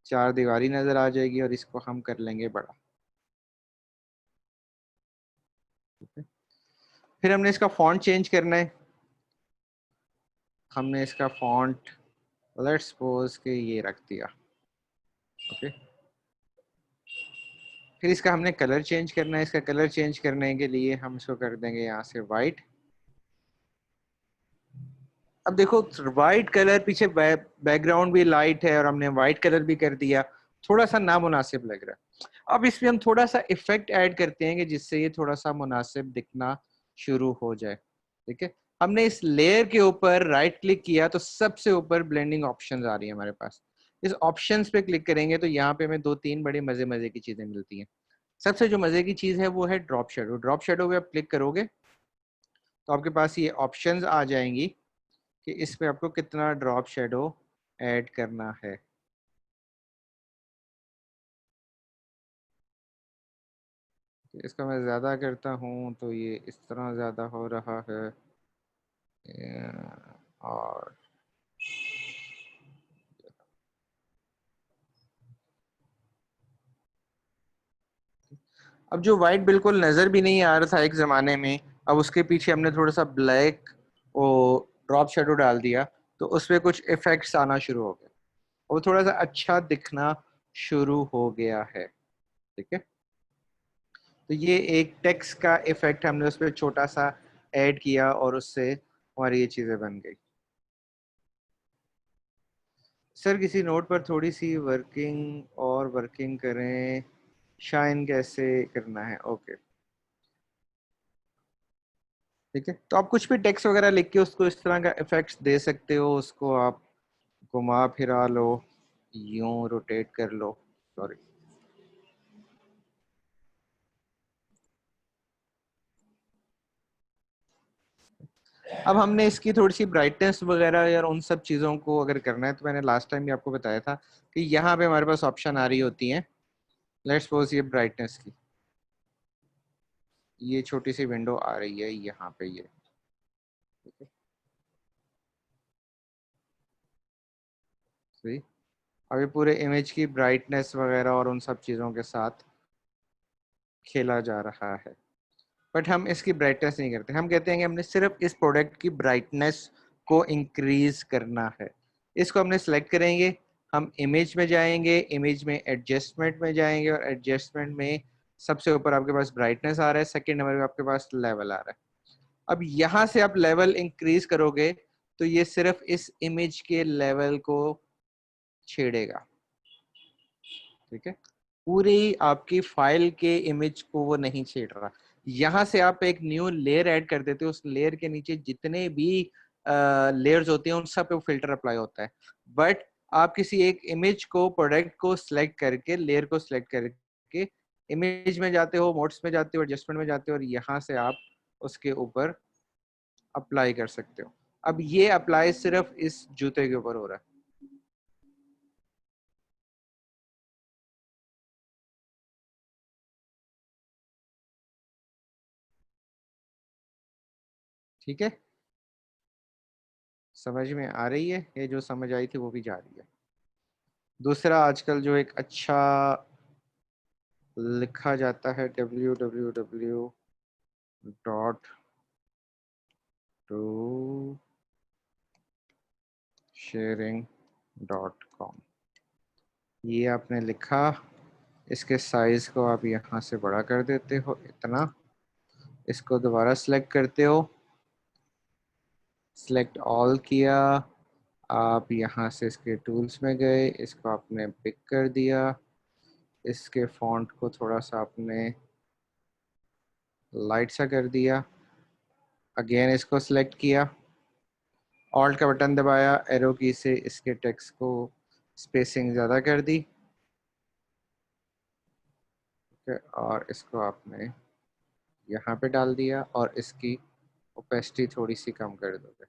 4 दीवारी नजर आ जाएगी और इसको हम कर लेंगे बड़ा। फिर हमने इसका फॉन्ट चेंज करना है। हमने इसका फॉन्ट लेट्स सपोज के ये रख दिया। ओके, फिर इसका हमने कलर चेंज करना है। इसका कलर चेंज करने के लिए हम इसको कर देंगे यहाँ से वाइट। अब देखो वाइट कलर, पीछे बैकग्राउंड भी लाइट है और हमने वाइट कलर भी कर दिया, थोड़ा सा नामुनासिब लग रहा है। अब इसमें हम थोड़ा सा इफेक्ट ऐड करते हैं कि जिससे ये थोड़ा सा मुनासिब दिखना शुरू हो जाए। ठीक है, हमने इस लेयर के ऊपर राइट क्लिक किया तो सबसे ऊपर ब्लेंडिंग ऑप्शंस आ रही है हमारे पास। इस ऑप्शंस पे क्लिक करेंगे तो यहाँ पे हमें 2-3 बड़ी मजे मजे की चीजें मिलती हैं। सबसे जो मजे की चीज है वो है ड्रॉप शेडो। ड्रॉप शेडो पे आप क्लिक करोगे तो आपके पास ये ऑप्शंस आ जाएंगी कि इस पे आपको कितना ड्रॉप शेडो ऐड करना है। इसका मैं ज़्यादा करता हूँ तो ये इस तरह ज़्यादा हो रहा है। और अब जो वाइट बिल्कुल नज़र भी नहीं आ रहा था एक ज़माने में, अब उसके पीछे हमने थोड़ा सा ब्लैक और ड्रॉप शेडो डाल दिया तो उस पर कुछ इफेक्ट्स आना शुरू हो गए, वो थोड़ा सा अच्छा दिखना शुरू हो गया है। ठीक है, तो ये एक टेक्स्ट का इफेक्ट हमने उस पर छोटा सा ऐड किया और उससे हमारी ये चीज़ें बन गई। सर किसी नोट पर थोड़ी सी वर्किंग और वर्किंग करें, शाइन कैसे करना है? ओके ठीक है, तो आप कुछ भी टेक्स्ट वगैरह लिख के उसको इस तरह का इफेक्ट्स दे सकते हो। उसको आप घुमा फिरा लो, यूं रोटेट कर लो, सॉरी। अब हमने इसकी थोड़ी सी ब्राइटनेस वगैरह या उन सब चीज़ों को अगर करना है तो मैंने लास्ट टाइम भी आपको बताया था कि यहाँ पे हमारे पास ऑप्शन आ रही होती हैं। लेट्स सपोज ये ब्राइटनेस की ये छोटी सी विंडो आ रही है यहाँ पे ये। ठीक है, सही। अभी पूरे इमेज की ब्राइटनेस वगैरह और उन सब चीज़ों के साथ खेला जा रहा है, बट हम इसकी ब्राइटनेस नहीं करते। हम कहते हैं कि हमने सिर्फ इस प्रोडक्ट की ब्राइटनेस को इंक्रीज करना है। इसको हमने सेलेक्ट करेंगे, हम इमेज में जाएंगे, इमेज में एडजस्टमेंट में जाएंगे और एडजस्टमेंट में सबसे ऊपर आपके पास ब्राइटनेस आ रहा है, सेकेंड नंबर पे आपके पास लेवल आ रहा है। अब यहाँ से आप लेवल इंक्रीज करोगे तो ये सिर्फ इस इमेज के लेवल को छेड़ेगा। ठीक है, पूरी आपकी फाइल के इमेज को वो नहीं छेड़ रहा। यहाँ से आप एक न्यू लेयर ऐड कर देते हो, उस लेयर के नीचे जितने भी लेयर्स होती हैं उन सब पे फिल्टर अप्लाई होता है। बट आप किसी एक इमेज को, प्रोडक्ट को सिलेक्ट करके, लेयर को सिलेक्ट करके इमेज में जाते हो, मोड्स में जाते हो, एडजस्टमेंट में जाते हो और यहाँ से आप उसके ऊपर अप्लाई कर सकते हो। अब ये अप्लाई सिर्फ इस जूते के ऊपर हो रहा है। ठीक है, समझ में आ रही है? ये जो समझ आई थी वो भी जा रही है। दूसरा आजकल जो एक अच्छा लिखा जाता है www dot to sharing dot com. ये आपने लिखा, इसके साइज को आप यहाँ से बड़ा कर देते हो इतना, इसको दोबारा सिलेक्ट करते हो, सिलेक्ट ऑल किया, आप यहाँ से इसके टूल्स में गए, इसको आपने पिक कर दिया, इसके फॉन्ट को थोड़ा सा आपने लाइट सा कर दिया, अगेन इसको सिलेक्ट किया, ऑल्ट का बटन दबाया, एरो की से इसके टेक्स्ट को स्पेसिंग ज़्यादा कर दी और इसको आपने यहाँ पे डाल दिया और इसकी ओपेसिटी थोड़ी सी कम कर दोगे।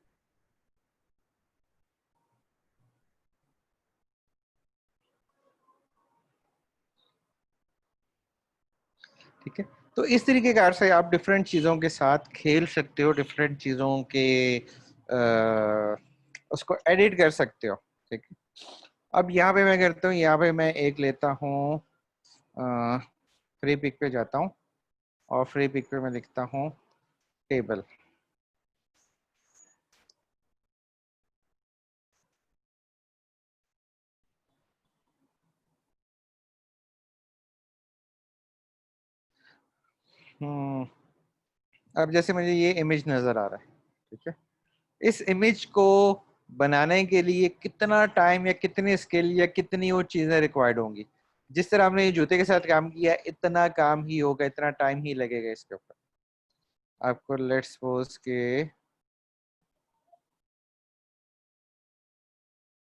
ठीक है, तो इस तरीके कार से आप डिफरेंट चीज़ों के साथ खेल सकते हो, डिफरेंट चीज़ों के उसको एडिट कर सकते हो। ठीक है, अब यहाँ पे मैं करता हूँ, यहाँ पे मैं एक लेता हूँ, फ्री पिक पे जाता हूँ और फ्री पिक पे मैं लिखता हूँ टेबल। अब जैसे मुझे ये इमेज नजर आ रहा है, ठीक है, इस इमेज को बनाने के लिए कितना टाइम या कितनी स्किल या कितनी वो चीजें रिक्वायर्ड होंगी। जिस तरह हमने ये जूते के साथ काम किया, इतना काम ही होगा, इतना टाइम ही लगेगा इसके ऊपर। आपको लेट्स सपोज के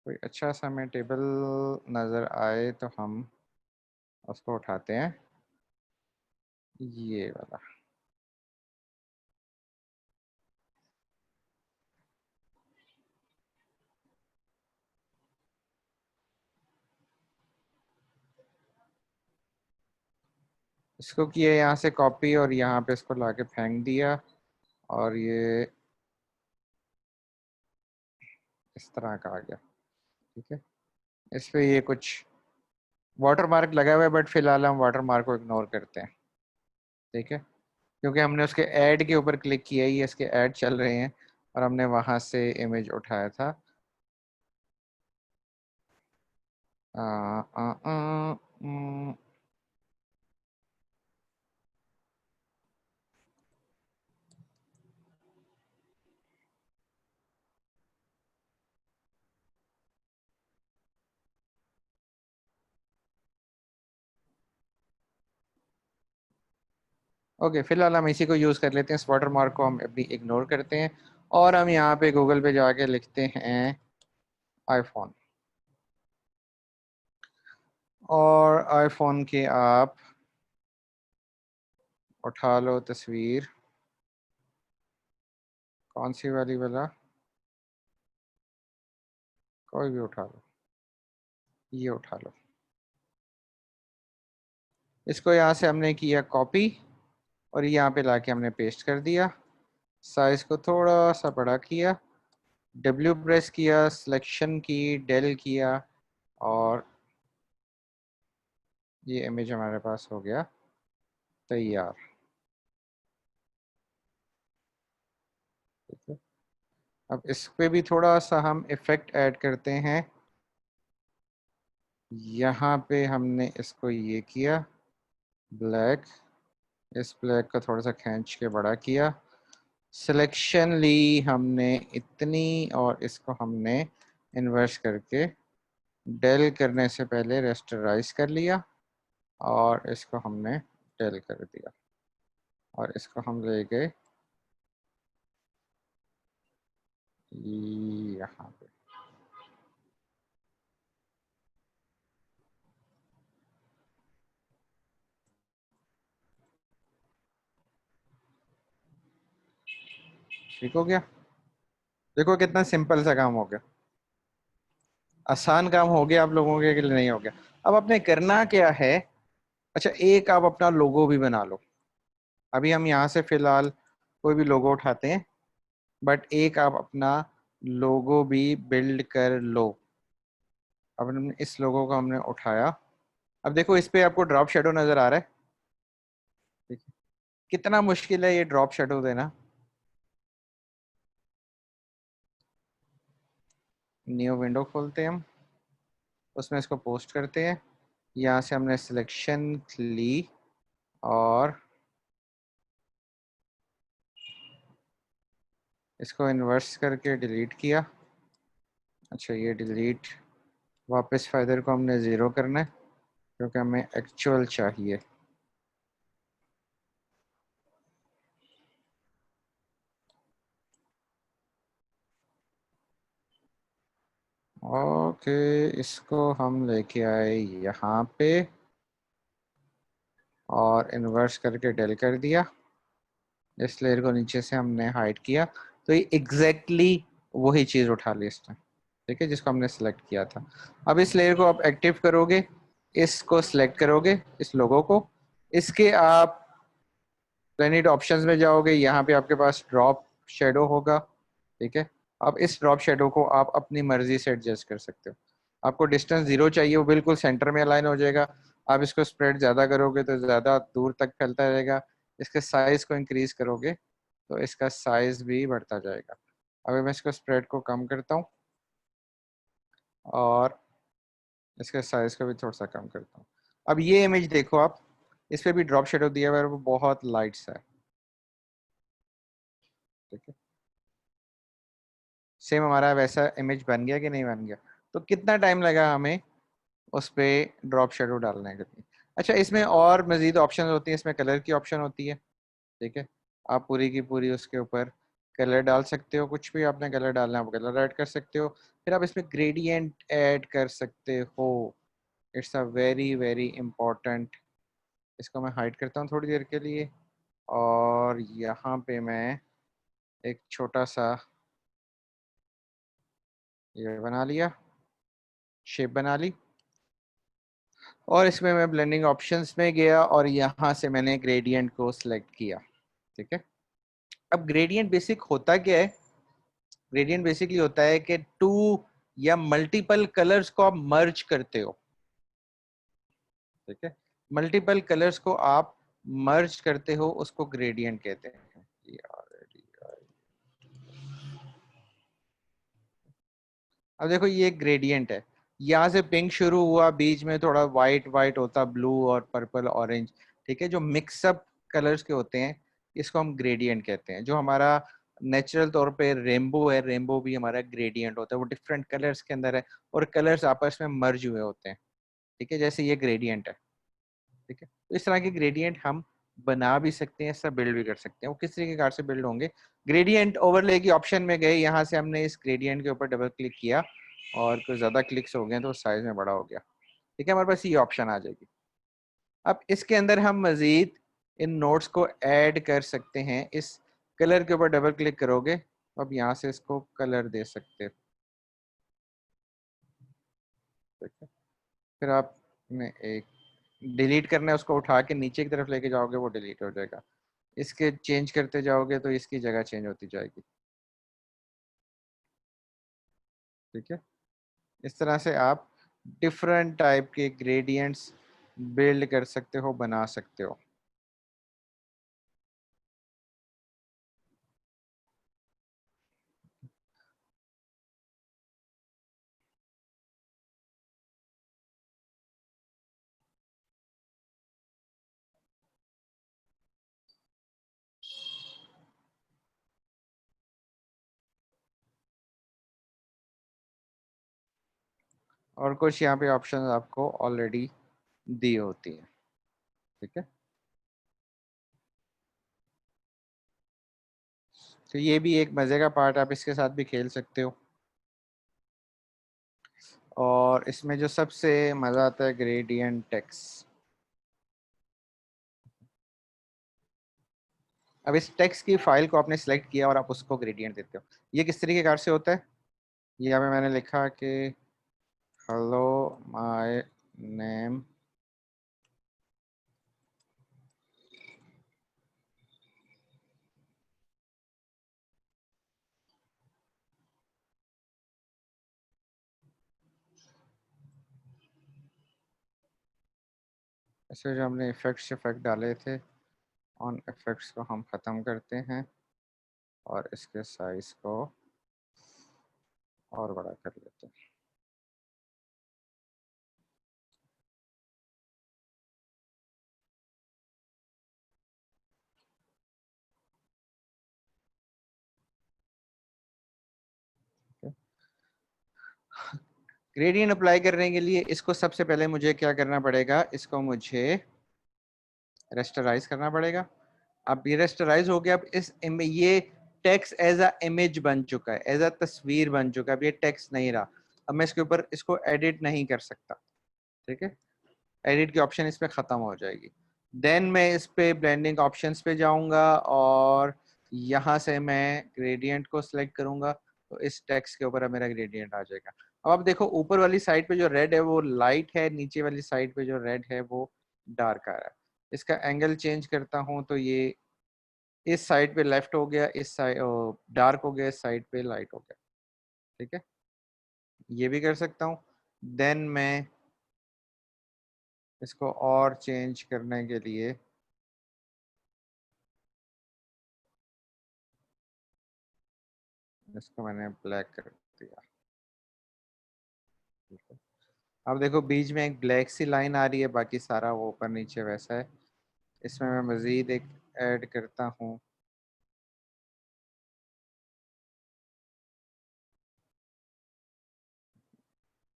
कोई अच्छा सा हमें टेबल नजर आए तो हम उसको उठाते हैं, ये वाला। इसको किया यहाँ से कॉपी और यहाँ पे इसको लाके फेंक दिया, और ये इस तरह का आ गया, ठीक है। इस पे ये कुछ वाटर मार्क लगा हुआ है, बट फिलहाल हम वाटर मार्क को इग्नोर करते हैं, ठीक है, क्योंकि हमने उसके ऐड के ऊपर क्लिक किया ही, इसके ऐड चल रहे हैं और हमने वहां से इमेज उठाया था। आ, आ, आ, उम, ओके, फिलहाल हम इसी को यूज़ कर लेते हैं, इस वाटर मार्क को हम अभी इग्नोर करते हैं और हम यहाँ पे गूगल पे जाके लिखते हैं आईफोन, और आईफोन की आप उठा लो तस्वीर। कौन सी वाली वाला? कोई भी उठा लो, ये उठा लो। इसको यहाँ से हमने किया कॉपी और यहाँ पे लाके हमने पेस्ट कर दिया। साइज को थोड़ा सा बड़ा किया, डब्ल्यू प्रेस किया, सिलेक्शन की, डेल किया, और ये इमेज हमारे पास हो गया तैयार, ठीक है। अब इस पे भी थोड़ा सा हम इफेक्ट ऐड करते हैं। यहाँ पे हमने इसको ये किया ब्लैक, इस ब्लैक को थोड़ा सा खींच के बड़ा किया, सिलेक्शन ली हमने इतनी, और इसको हमने इन्वर्स करके डेल करने से पहले रेस्टराइज कर लिया, और इसको हमने डेल कर दिया, और इसको हम ले गए यहाँ पे। ठीक हो गया? देखो कितना सिंपल सा काम हो गया, आसान काम हो गया आप लोगों के लिए, नहीं हो गया? अब आपने करना क्या है, अच्छा एक आप अपना लोगो भी बना लो। अभी हम यहाँ से फिलहाल कोई भी लोगो उठाते हैं, बट एक आप अपना लोगो भी बिल्ड कर लो। अब हमने इस लोगो को हमने उठाया, अब देखो इस पे आपको ड्रॉप शेडो नजर आ रहा है, ठीक है। कितना मुश्किल है ये ड्रॉप शेडो देना। न्यू विंडो खोलते हैं हम, उसमें इसको पोस्ट करते हैं। यहाँ से हमने सिलेक्शन ली और इसको इन्वर्स करके डिलीट किया। अच्छा ये डिलीट, वापस फाइदर को हमने ज़ीरो करना है क्योंकि हमें एक्चुअल चाहिए। ओके, इसको हम लेके आए यहाँ पे और इन्वर्स करके डेल कर दिया। इस लेयर को नीचे से हमने हाइड किया, तो ये एग्जैक्टली वही चीज़ उठा ली इसने, ठीक है, जिसको हमने सेलेक्ट किया था। अब इस लेयर को आप एक्टिव करोगे, इसको सिलेक्ट करोगे, इस लोगो को, इसके आप प्लेनेट ऑप्शंस में जाओगे, यहाँ पे आपके पास ड्रॉप शेडो होगा, ठीक है। अब इस ड्रॉप शेडो को आप अपनी मर्जी से एडजस्ट कर सकते हो। आपको डिस्टेंस 0 चाहिए, वो बिल्कुल सेंटर में अलाइन हो जाएगा। आप इसको स्प्रेड ज़्यादा करोगे तो ज़्यादा दूर तक फैलता रहेगा। इसके साइज़ को इंक्रीज करोगे तो इसका साइज़ भी बढ़ता जाएगा। अगर मैं इसको स्प्रेड को कम करता हूँ और इसके साइज़ को भी थोड़ा सा कम करता हूँ, अब ये इमेज देखो आप, इस पर भी ड्रॉप शेडो दिया हुआ है, वो बहुत लाइट सा है। ठीक है, सेम हमारा वैसा इमेज बन गया कि नहीं बन गया? तो कितना टाइम लगा हमें उस पर ड्रॉप शेडो डालने के लिए? अच्छा, इसमें और मजीद ऑप्शन होती है, इसमें कलर की ऑप्शन होती है। ठीक है, आप पूरी की पूरी उसके ऊपर कलर डाल सकते हो, कुछ भी आपने कलर डालना है वो कलर ऐड कर सकते हो। फिर आप इसमें ग्रेडियंट ऐड कर सकते हो। It's a very very important. इसको मैं हाइड करता हूँ थोड़ी देर के लिए, और यहाँ पे मैं एक छोटा सा ये बना लिया, शेप बना ली, और इसमें मैं ब्लेंडिंग ऑप्शंस में गया और यहाँ से मैंने ग्रेडियंट को सिलेक्ट किया। ठीक है, अब ग्रेडियंट बेसिक होता क्या है? ग्रेडियंट बेसिकली होता है कि टू या मल्टीपल कलर्स को आप मर्ज करते हो। ठीक है, मल्टीपल कलर्स को आप मर्ज करते हो, उसको ग्रेडियंट कहते हैं। अब देखो ये ग्रेडियंट है, यहाँ से पिंक शुरू हुआ, बीच में थोड़ा वाइट वाइट होता, ब्लू और पर्पल ऑरेंज। ठीक है, जो मिक्सअप कलर्स के होते हैं इसको हम ग्रेडियंट कहते हैं। जो हमारा नेचुरल तौर पे रेनबो है, रेनबो भी हमारा ग्रेडियंट होता है, वो डिफरेंट कलर्स के अंदर है और कलर्स आपस में मर्ज हुए होते हैं। ठीक है, जैसे ये ग्रेडियंट है। ठीक है, तो इस तरह के ग्रेडियंट हम बना भी सकते हैं, सब बिल्ड भी कर सकते हैं। वो किस तरीके कार से बिल्ड होंगे? ग्रेडियंट ओवरले की ऑप्शन में गए, यहाँ से हमने इस ग्रेडियंट के ऊपर डबल क्लिक किया और कुछ ज़्यादा क्लिक्स हो गए तो साइज में बड़ा हो गया। ठीक है, हमारे पास ये ऑप्शन आ जाएगी। अब इसके अंदर हम मज़ीद इन नोट्स को ऐड कर सकते हैं। इस कलर के ऊपर डबल क्लिक करोगे, अब यहाँ से इसको कलर दे सकते हो। ठीक है, फिर आपने एक डिलीट करना है, उसको उठा के नीचे की तरफ लेके जाओगे, वो डिलीट हो जाएगा। इसके चेंज करते जाओगे तो इसकी जगह चेंज होती जाएगी। ठीक है, इस तरह से आप डिफरेंट टाइप के ग्रेडियंट्स बिल्ड कर सकते हो, बना सकते हो। और कुछ यहाँ पे ऑप्शन आपको ऑलरेडी दी होती है। ठीक है, तो ये भी एक मज़े का पार्ट, आप इसके साथ भी खेल सकते हो। और इसमें जो सबसे मज़ा आता है, ग्रेडियंट टेक्स्ट। अब इस टेक्स्ट की फाइल को आपने सेलेक्ट किया और आप उसको ग्रेडियंट देते हो। ये किस तरीके कार से होता है? ये यहाँ पे मैंने लिखा कि हेलो माय नेम ऐसे जो हमने इफेक्ट डाले थे, ऑन इफेक्ट्स को हम ख़त्म करते हैं और इसके साइज को और बड़ा कर लेते हैं। ग्रेडियंट अप्लाई करने के लिए इसको सबसे पहले मुझे क्या करना पड़ेगा? इसको मुझे रेस्टराइज करना पड़ेगा। अब ये रेस्टराइज हो गया। अब ये टेक्स्ट एज अ इमेज बन चुका है, एज अ तस्वीर बन चुका है। अब ये टेक्स्ट नहीं रहा। अब मैं इसके ऊपर इसको एडिट नहीं कर सकता। ठीक है, एडिट की ऑप्शन इस पे ख़त्म हो जाएगी। देन मैं इस पे ब्लेंडिंग ऑप्शंस पे जाऊंगा और यहाँ से मैं ग्रेडियंट को सिलेक्ट करूंगा, तो इस टेक्स्ट के ऊपर अब मेरा ग्रेडियंट आ जाएगा। अब आप देखो, ऊपर वाली साइड पे जो रेड है वो लाइट है, नीचे वाली साइड पे जो रेड है वो डार्क आ रहा है। इसका एंगल चेंज करता हूँ तो ये इस साइड पे लेफ्ट हो गया, इस साइड डार्क हो गया, इस साइड पे लाइट हो गया। ठीक है, ये भी कर सकता हूँ। देन मैं इसको और चेंज करने के लिए इसको मैंने ब्लैक कर दिया। ठीक है। अब देखो बीच में एक ब्लैक सी लाइन आ रही है, बाकी सारा वो ऊपर नीचे वैसा है। इसमें मैं मजीद एक ऐड करता हूँ,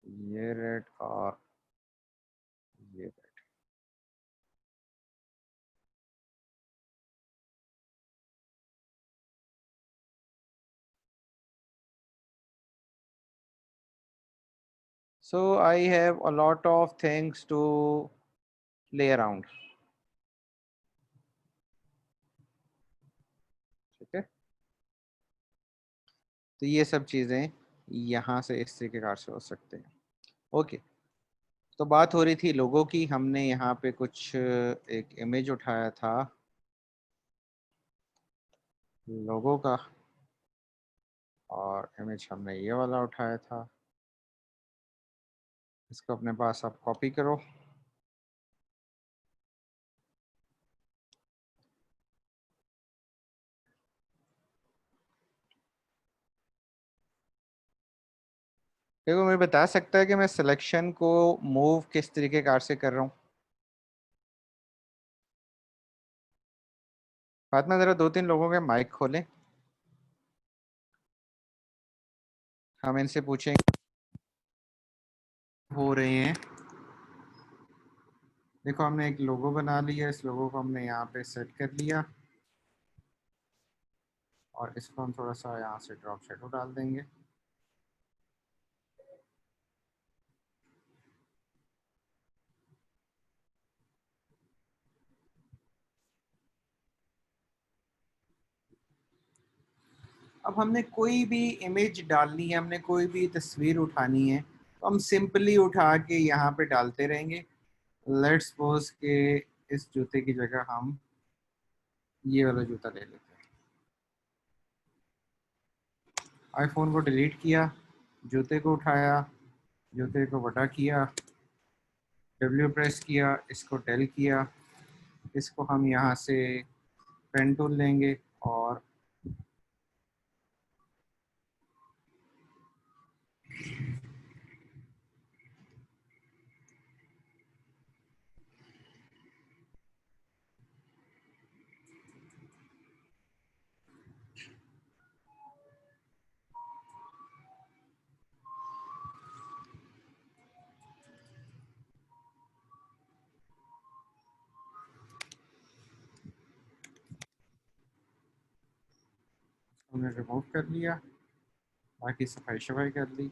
ये रेड और ये red. So I have a lot of things to play around. ठीक है, तो ये सब चीज़ें यहाँ से इस तरीके से हो सकते हैं। ओके, तो बात हो रही थी लोगों की। हमने यहाँ पे कुछ एक इमेज उठाया था लोगों का, और इमेज हमने ये वाला उठाया था। इसको अपने पास आप कॉपी करो। देखो मैं बता सकता है कि मैं सिलेक्शन को मूव किस तरीके कार से कर रहा हूँ। फातिमा जरा 2-3 लोगों के माइक खोलें, हम इनसे पूछेंगे हो रहे हैं। देखो हमने एक लोगो बना लिया, इस लोगो को हमने यहाँ पे सेट कर लिया और इसको हम थोड़ा सा यहाँ से ड्रॉप शेडो डाल देंगे। अब हमने कोई भी इमेज डालनी है, हमने कोई भी तस्वीर उठानी है, तो हम सिंपली उठा के यहाँ पे डालते रहेंगे। लेट्स सपोज के इस जूते की जगह हम ये वाला जूता ले लेते हैं। आईफोन को डिलीट किया, जूते को उठाया, जूते को बड़ा किया, डब्ल्यू प्रेस किया, इसको डेल किया, इसको हम यहाँ से पेन टूल लेंगे और हमने रिमूव कर लिया, बाकी सफाई शफाई कर ली।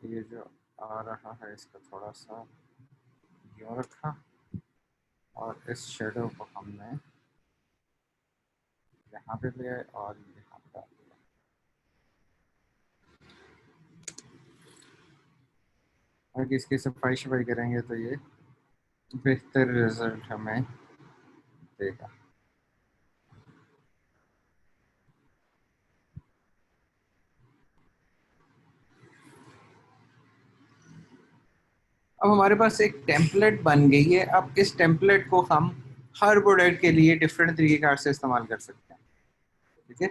ये जो आ रहा है इसका थोड़ा सा यूँ रखा और इस शेडो को हमने यहाँ पे ले आए और यहाँ पे डाल दिया। बाकी इसकी सफाई शफाई करेंगे तो ये बेहतर रिजल्ट हमें देगा। अब हमारे पास एक टेम्पलेट बन गई है। अब इस टेम्पलेट को हम हर प्रोडक्ट के लिए डिफरेंट तरीके से इस्तेमाल कर सकते हैं। ठीक है,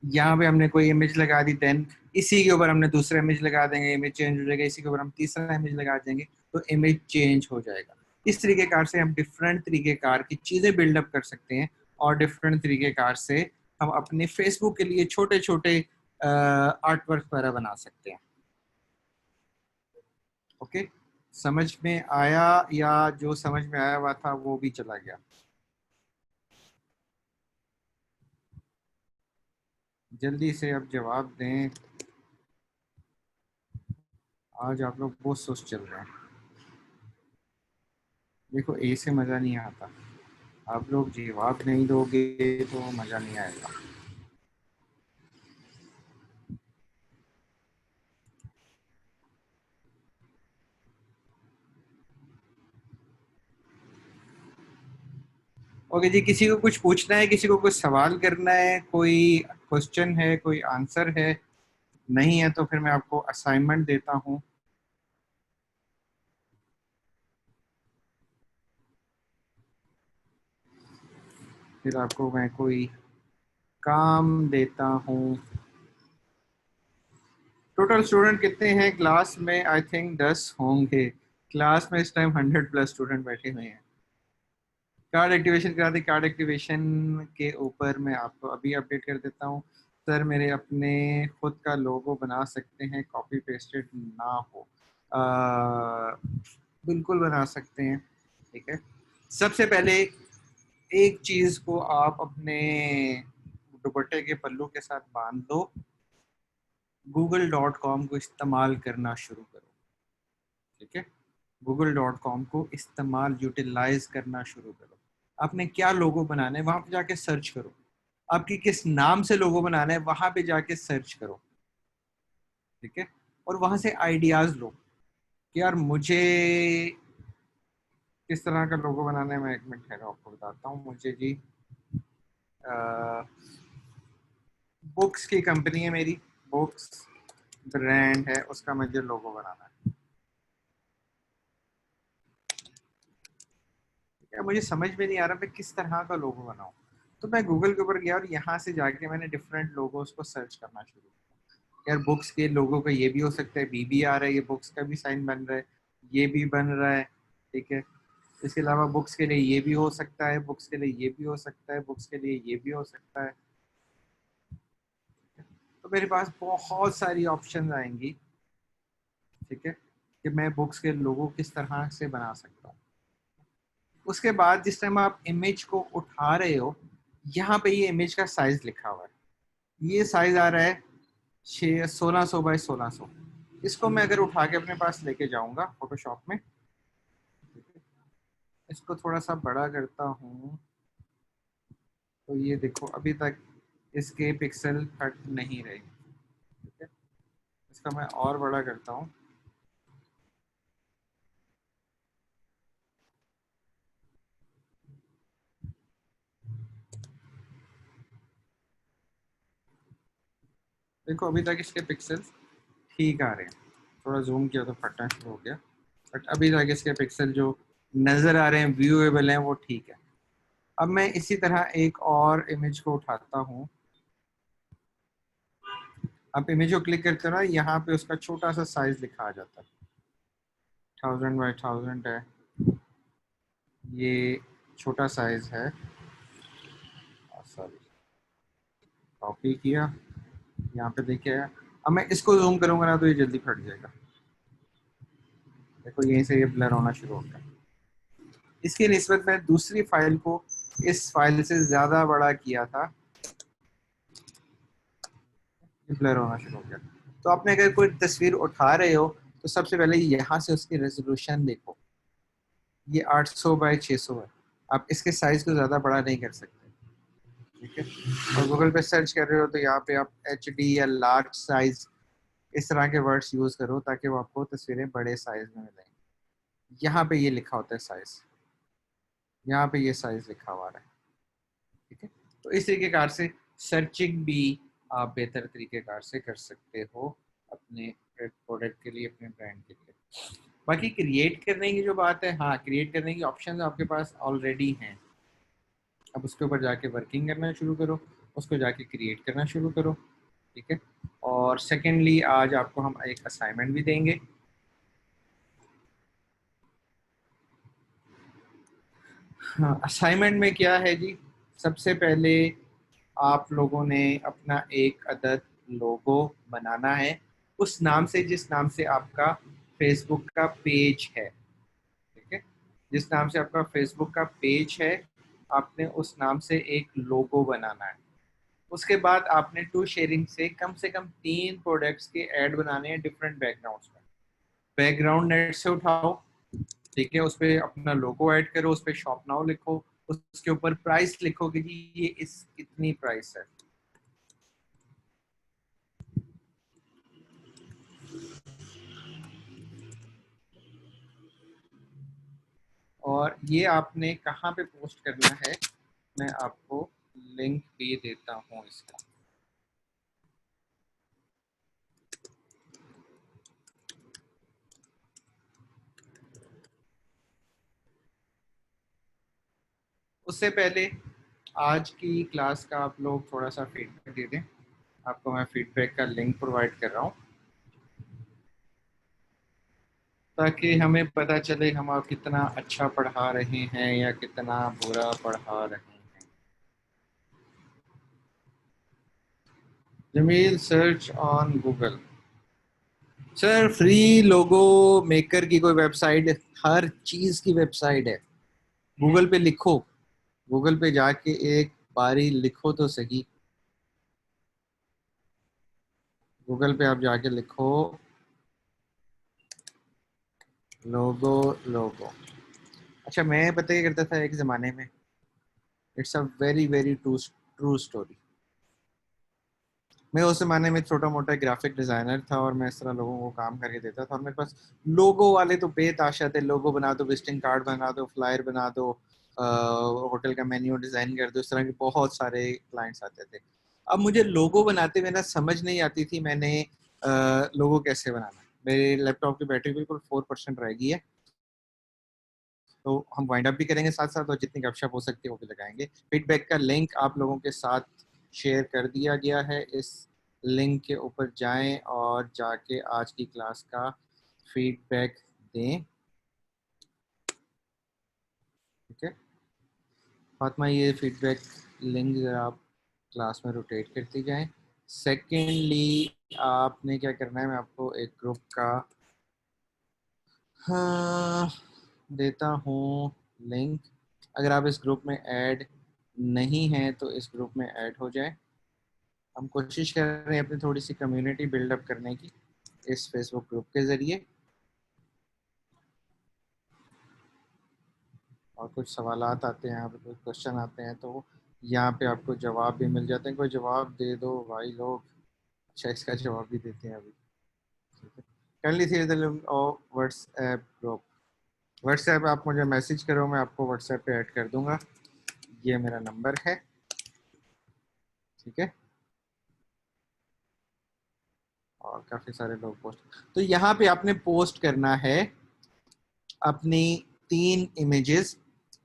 यहाँ पे हमने कोई इमेज लगा दी, देन इसी के ऊपर हमने दूसरा इमेज लगा देंगे, इमेज चेंज हो जाएगा। इसी के ऊपर हम तीसरा इमेज लगा देंगे तो इमेज चेंज हो जाएगा। इस तरीके कार से हम डिफरेंट तरीके कार की चीजें बिल्डअप कर सकते हैं और डिफरेंट तरीके कार से हम अपने फेसबुक के लिए छोटे छोटे आर्ट वर्क वगैरह बना सकते हैं। ओके, समझ में आया या जो समझ में आया हुआ था वो भी चला गया? जल्दी से अब जवाब दें। आज आप लोग बहुत सुस्त चल रहे हैं। देखो ए से मज़ा नहीं आता, आप लोग जवाब नहीं दोगे तो मज़ा नहीं आएगा। ओके जी, किसी को कुछ पूछना है, किसी को कुछ सवाल करना है, कोई क्वेश्चन है, कोई आंसर है? नहीं है तो फिर मैं आपको असाइनमेंट देता हूँ। फिर आपको मैं कोई काम देता हूँ। टोटल स्टूडेंट कितने हैं क्लास में? आई थिंक 10 होंगे। क्लास में इस टाइम 100+ स्टूडेंट बैठे हुए हैं। कार्ड एक्टिवेशन करा दी। कार्ड एक्टिवेशन के ऊपर मैं आपको अभी अपडेट कर देता हूँ। सर मेरे अपने खुद का लोगो बना सकते हैं, कॉपी पेस्टेड ना हो? बिल्कुल बना सकते हैं। ठीक है, सबसे पहले एक चीज को आप अपने दुपट्टे के पल्लू के साथ बांध दो। google.com को इस्तेमाल करना शुरू करो। ठीक है, google.com को इस्तेमाल यूटिलाइज करना शुरू करो। आपने क्या लोगो बनाना है वहां पे जाके सर्च करो। आपकी किस नाम से लोगो बनाना है वहां पे जाके सर्च करो। ठीक है, और वहां से आइडियाज लो कि यार मुझे किस तरह का लोगो बनाना है। मैं एक मिनट ठहरो आपको बताता हूँ। मुझे जी बुक्स की कंपनी है मेरी, बुक्स ब्रांड है, उसका मुझे लोगो बनाना है। या मुझे समझ में नहीं आ रहा मैं किस तरह का लोगो बनाऊं। तो मैं गूगल के ऊपर गया और यहाँ से जाके मैंने डिफरेंट लोगोस को सर्च करना शुरू किया। यार बुक्स के लोगो का ये भी हो सकता है, बी भी आ रहा है, ये बुक्स का भी साइन बन रहा है, ये भी बन रहा है। ठीक है, इसके अलावा बुक्स के लिए ये भी हो सकता है, बुक्स के लिए ये भी हो सकता है, बुक्स के लिए ये भी हो सकता है। तो मेरे पास बहुत सारी ऑप्शन आएंगी। ठीक है, कि मैं बुक्स के लोगो किस तरह से बना सकता हूँ। उसके बाद जिस टाइम आप इमेज को उठा रहे हो, यहाँ पे ये इमेज का साइज लिखा हुआ है। ये साइज आ रहा है 1600 बाई 1600। इसको मैं अगर उठा के अपने पास लेके जाऊंगा फोटोशॉप में, इसको थोड़ा सा बड़ा करता हूँ, तो ये देखो अभी तक इसके पिक्सल कट नहीं रहे। ठीक है, इसका मैं और बड़ा करता हूँ। देखो अभी तक इसके पिक्सल ठीक आ रहे हैं। थोड़ा जूम किया तो फटना शुरू हो गया, बट अभी तक इसके पिक्सल जो नज़र आ रहे हैं, व्यूएबल हैं, वो ठीक है। अब मैं इसी तरह एक और इमेज को उठाता हूँ। आप इमेज को क्लिक करते हो ना, यहाँ पे उसका छोटा सा साइज लिखा आ जाता है, 1000 बाई 1000 है। ये छोटा साइज है, सॉरी कॉपी किया, यहाँ पे देखिए। अब मैं इसको जूम करूंगा ना तो ये जल्दी फट जाएगा। देखो यहीं से ये ब्लर होना शुरू हो गया। इसकी निस्बत में दूसरी फाइल को इस फाइल से ज्यादा बड़ा किया था, ब्लर होना शुरू हो गया। तो आपने अगर कोई तस्वीर उठा रहे हो तो सबसे पहले यहाँ से उसकी रेजोल्यूशन देखो। ये 800 बाई 600 है, आप इसके साइज को ज़्यादा बड़ा नहीं कर सकते। ठीक है, और गूगल पे सर्च कर रहे हो तो यहाँ पे आप HD या लार्ज साइज इस तरह के वर्ड्स यूज़ करो ताकि वो आपको तस्वीरें बड़े साइज में मिलें। यहाँ पे ये लिखा होता है साइज, यहाँ पे ये साइज लिखा हुआ है। ठीक है, तो इस तरीके कार से सर्चिंग भी आप बेहतर तरीके कार से कर सकते हो अपने प्रोडक्ट के लिए, अपने ब्रांड के लिए। बाकी क्रिएट करने की जो बात है, हाँ क्रिएट करने की ऑप्शन आपके पास ऑलरेडी हैं। अब उसके ऊपर जाके वर्किंग करना शुरू करो, उसको जाके क्रिएट करना शुरू करो। ठीक है, और सेकेंडली आज आपको हम एक असाइनमेंट भी देंगे। हाँ, असाइनमेंट में क्या है जी, सबसे पहले आप लोगों ने अपना एक अदद लोगो बनाना है उस नाम से जिस नाम से आपका फेसबुक का पेज है। ठीक है, जिस नाम से आपका फेसबुक का पेज है, आपने उस नाम से एक लोगो बनाना है। उसके बाद आपने टू शेयरिंग से कम 3 प्रोडक्ट्स के ऐड बनाने हैं डिफरेंट बैकग्राउंड्स में। बैकग्राउंड नेट से उठाओ, ठीक है, उस पर अपना लोगो ऐड करो, उस पर शॉप नाउ लिखो, उसके ऊपर प्राइस लिखो कि जी ये इस कितनी प्राइस है। और ये आपने कहाँ पे पोस्ट करना है, मैं आपको लिंक भी देता हूँ इसका। उससे पहले आज की क्लास का आप लोग थोड़ा सा फीडबैक दे दें। आपको मैं फीडबैक का लिंक प्रोवाइड कर रहा हूँ ताकि हमें पता चले हम आप कितना अच्छा पढ़ा रहे हैं या कितना बुरा पढ़ा रहे हैं। Jamil search on Google. Sir free logo maker की कोई वेबसाइट, हर चीज की वेबसाइट है। गूगल पे लिखो, गूगल पे जाके एक बारी लिखो तो सही। गूगल पे आप जाके लिखो लोगो लोगो। अच्छा मैं पता क्या करता था एक ज़माने में, it's a very very true story. मैं उस ज़माने में छोटा मोटा ग्राफिक डिज़ाइनर था और मैं इस तरह लोगों को काम करके देता था और मेरे पास लोगो वाले तो बेताशा थे। लोगो बना दो, विजिटिंग कार्ड बना दो, फ्लायर बना दो, होटल का मेन्यू डिज़ाइन कर दो, इस तरह के बहुत सारे क्लाइंट्स आते थे। अब मुझे लोगो बनाते हुए ना समझ नहीं आती थी मैंने लोगो कैसे बनाना। मेरे लैपटॉप की बैटरी बिल्कुल 4% रह गई है, तो हम वाइंड अप भी करेंगे साथ साथ और जितनी गपशप हो सकती है वो भी लगाएंगे। फीडबैक का लिंक आप लोगों के साथ शेयर कर दिया गया है। इस लिंक के ऊपर जाएं और जाके आज की क्लास का फीडबैक दें। ठीक है फातिमा, ये फीडबैक लिंक जरा आप क्लास में रोटेट करती जाएं। सेकेंडली आपने क्या करना है, मैं आपको एक ग्रुप का हाँ देता हूँ लिंक। अगर आप इस ग्रुप में ऐड नहीं हैं तो इस ग्रुप में ऐड हो जाए। हम कोशिश कर रहे हैं अपनी थोड़ी सी कम्युनिटी बिल्डअप करने की इस फेसबुक ग्रुप के ज़रिए, और कुछ सवालात आते हैं, यहाँ पे कुछ क्वेश्चन आते हैं तो यहाँ पे आपको जवाब भी मिल जाते हैं। कोई जवाब दे दो भाई लोग। अच्छा इसका जवाब भी देते हैं अभी। Kindly see the link of WhatsApp group. WhatsApp आप मुझे मैसेज करो, मैं आपको व्हाट्सएप पे ऐड कर दूंगा। ये मेरा नंबर है। ठीक है और काफ़ी सारे लोग पोस्ट, तो यहाँ पे आपने पोस्ट करना है अपनी 3 इमेजेस।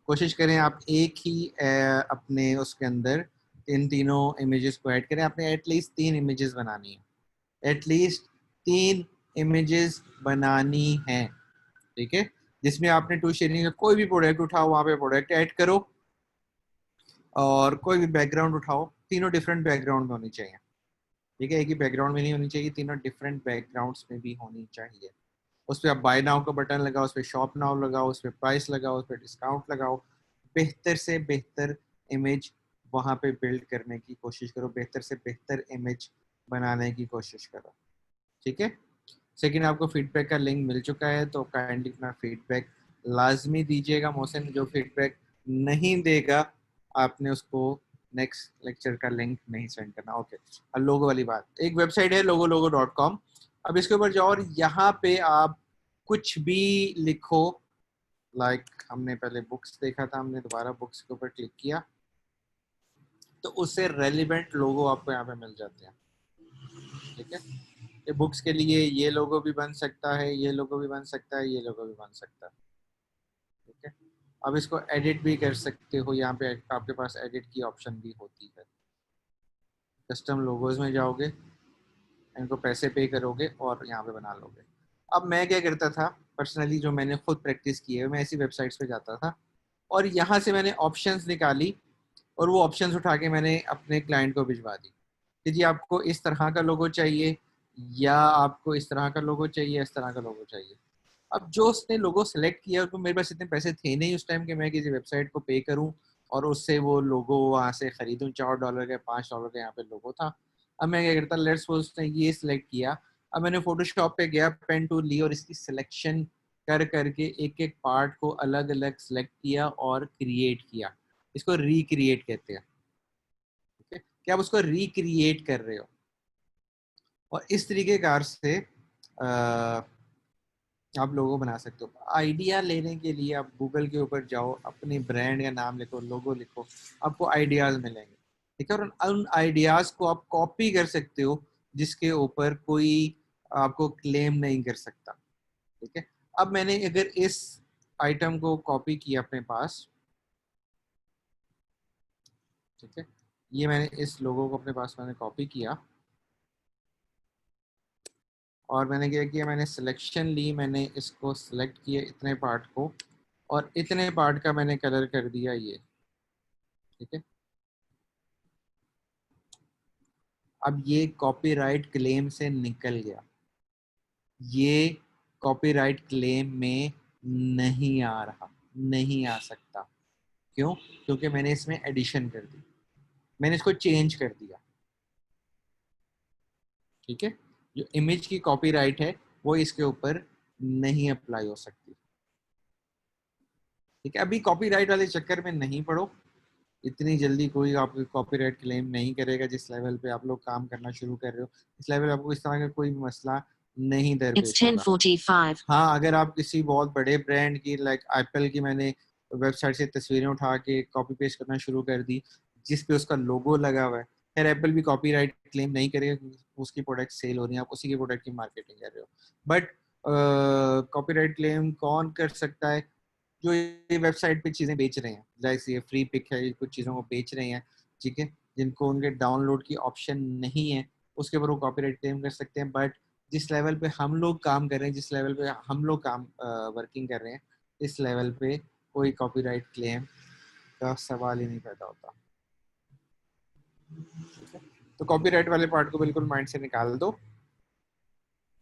कोशिश करें आप एक ही अपने उसके अंदर इन तीनों इमेजेस को ऐड करें। आपने एटलीस्ट 3 इमेजेस बनानी है, एटलीस्ट 3 इमेजेस बनानी है। ठीक है जिसमें आपने टू शेयरिंग का कोई भी प्रोडक्ट उठाओ, वहाँ पे प्रोडक्ट ऐड करो और कोई भी बैकग्राउंड उठाओ, तीनों डिफरेंट बैकग्राउंड में होनी चाहिए। ठीक है एक ही बैकग्राउंड में नहीं होनी चाहिए, तीनों डिफरेंट बैकग्राउंड्स में भी होनी चाहिए। उस पर आप बाय नाउ का बटन लगाओ, उस पर शॉप नाउ लगाओ, उस पर प्राइस लगाओ, उस पर डिस्काउंट लगाओ। बेहतर से बेहतर इमेज वहाँ पे बिल्ड करने की कोशिश करो, बेहतर से बेहतर इमेज बनाने की कोशिश करो। ठीक है सेकेंड आपको फीडबैक का लिंक मिल चुका है तो काइंडली अपना फीडबैक लाजमी दीजिएगा। मोहसिन जो फीडबैक नहीं देगा आपने उसको नेक्स्ट लेक्चर का लिंक नहीं सेंड करना। ओके अब लोगो वाली बात, एक वेबसाइट है logologo.com। अब इसके ऊपर जाओ और यहाँ पे आप कुछ भी लिखो। लाइक हमने पहले बुक्स देखा था, हमने दोबारा बुक्स के ऊपर क्लिक किया तो उससे रेलिवेंट लोगो आपको यहाँ पे मिल जाते हैं। ठीक है ये बुक्स के लिए ये लोगो भी बन सकता है, ये लोगो भी बन सकता है, ये लोगो भी बन सकता है। ठीक है अब इसको एडिट भी कर सकते हो, यहाँ पे आपके पास एडिट की ऑप्शन भी होती है। कस्टम लोगोज में जाओगे, इनको पैसे पे करोगे और यहाँ पे बना लोगे। अब मैं क्या करता था पर्सनली, जो मैंने खुद प्रैक्टिस की है, मैं ऐसी वेबसाइट्स पे जाता था और यहाँ से मैंने ऑप्शंस निकाली और वो ऑप्शंस उठा के मैंने अपने क्लाइंट को भिजवा दी कि जी आपको इस तरह का लोगो चाहिए या आपको इस तरह का लोगो चाहिए, इस तरह का लोगो चाहिए। अब जो उसने लोगो सेलेक्ट किया तो मेरे पास इतने पैसे थे नहीं उस टाइम कि मैं किसी वेबसाइट को पे करूं और उससे वो लोगो वहाँ से खरीदूं। $4 का $5 का यहाँ पे लोगो था। अब मैं क्या करता, लेट्स सपोज उसने ये सिलेक्ट किया, अब मैंने फोटोशॉप पे गया, पेन टूल ली और इसकी सिलेक्शन कर करके एक एक पार्ट को अलग अलग सिलेक्ट किया और क्रिएट किया। इसको रिक्रिएट कहते हैं। ठीक है कि आप उसको रिक्रिएट कर रहे हो और इस तरीके कार से आप लोगो बना सकते हो। आइडिया लेने के लिए आप गूगल के ऊपर जाओ, अपनी ब्रांड का नाम लिखो, लोगो लिखो, आपको आइडियाज मिलेंगे। ठीक है और उन आइडियाज को आप कॉपी कर सकते हो जिसके ऊपर कोई आपको क्लेम नहीं कर सकता। ठीक है अब मैंने अगर इस आइटम को कॉपी किया अपने पास ठीक है, ये मैंने इस लोगो को अपने पास मैंने कॉपी किया और मैंने क्या किया, मैंने सिलेक्शन ली, मैंने इसको सिलेक्ट किया इतने पार्ट को और इतने पार्ट का मैंने कलर कर दिया ये। ठीक है, अब ये कॉपीराइट क्लेम से निकल गया, ये कॉपीराइट क्लेम में नहीं आ रहा, नहीं आ सकता। क्यों? क्योंकि मैंने इसमें एडिशन कर दी, मैंने इसको चेंज कर दिया। ठीक है, जो इमेज की कॉपीराइट है वो इसके ऊपर नहीं अप्लाई हो सकती। ठीक है, अभी कॉपीराइट वाले चक्कर में नहीं पड़ो, इतनी जल्दी कोई आपको कॉपीराइट क्लेम नहीं करेगा। जिस लेवल पे आप लोग काम करना शुरू कर रहे हो, इस लेवल आपको इस तरह का कोई मसला नहीं दरपेश होगा। 10:45. हाँ, अगर आप किसी बहुत बड़े ब्रांड की लाइक एप्पल की मैंने वेबसाइट से तस्वीरें उठा के कॉपी पेस्ट करना शुरू कर दी जिस पे उसका लोगो लगा हुआ है, खैर एप्पल भी कॉपीराइट क्लेम नहीं करेगा क्योंकि उसकी प्रोडक्ट सेल हो रही है, आप उसी के प्रोडक्ट की मार्केटिंग कर रहे हो। बट कॉपीराइट क्लेम कौन कर सकता है? जो ये वेबसाइट पे चीज़ें बेच रहे हैं, जैसे ये फ्री पिक है, ये कुछ चीज़ों को बेच रहे हैं, ठीक है, जिनको उनके डाउनलोड की ऑप्शन नहीं है, उसके ऊपर वो कॉपीराइट क्लेम कर सकते हैं। बट जिस लेवल पे हम लोग काम कर रहे हैं, जिस लेवल पे हम लोग काम वर्किंग कर रहे हैं, इस लेवल पे कोई कॉपीराइट क्लेम का सवाल ही नहीं पैदा होता। तो कॉपीराइट वाले पार्ट को बिल्कुल माइंड से निकाल दो।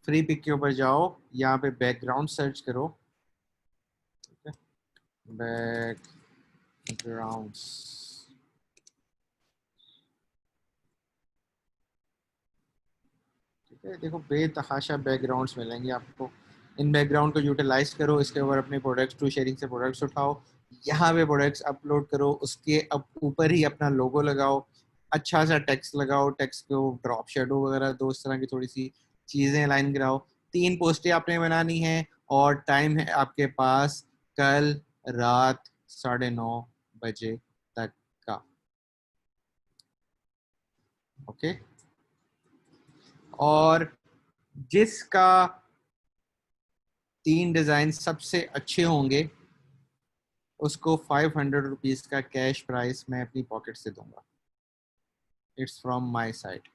फ्री पिक के ऊपर जाओ, यहाँ पे बैकग्राउंड सर्च करो, बैकग्राउंड्स, ठीक है, देखो बेतहाशा बैकग्राउंड्स मिलेंगे आपको, इन बैकग्राउंड को यूटिलाइज करो, इसके ऊपर अपने प्रोडक्ट्स टू शेयरिंग से प्रोडक्ट्स उठाओ, यहाँ पे प्रोडक्ट्स अपलोड करो, उसके ऊपर ही अपना लोगो लगाओ, अच्छा सा टेक्स्ट लगाओ, टेक्स्ट को ड्रॉप शेडो वगैरह दो, इस तरह की थोड़ी सी चीज़ें अलाइन कराओ। 3 पोस्टें आपने बनानी है और टाइम है आपके पास कल रात 9:30 बजे तक का। ओके, और जिसका 3 डिज़ाइन सबसे अच्छे होंगे उसको 500 रुपीज़ का कैश प्राइस मैं अपनी पॉकेट से दूंगा। It's from my side,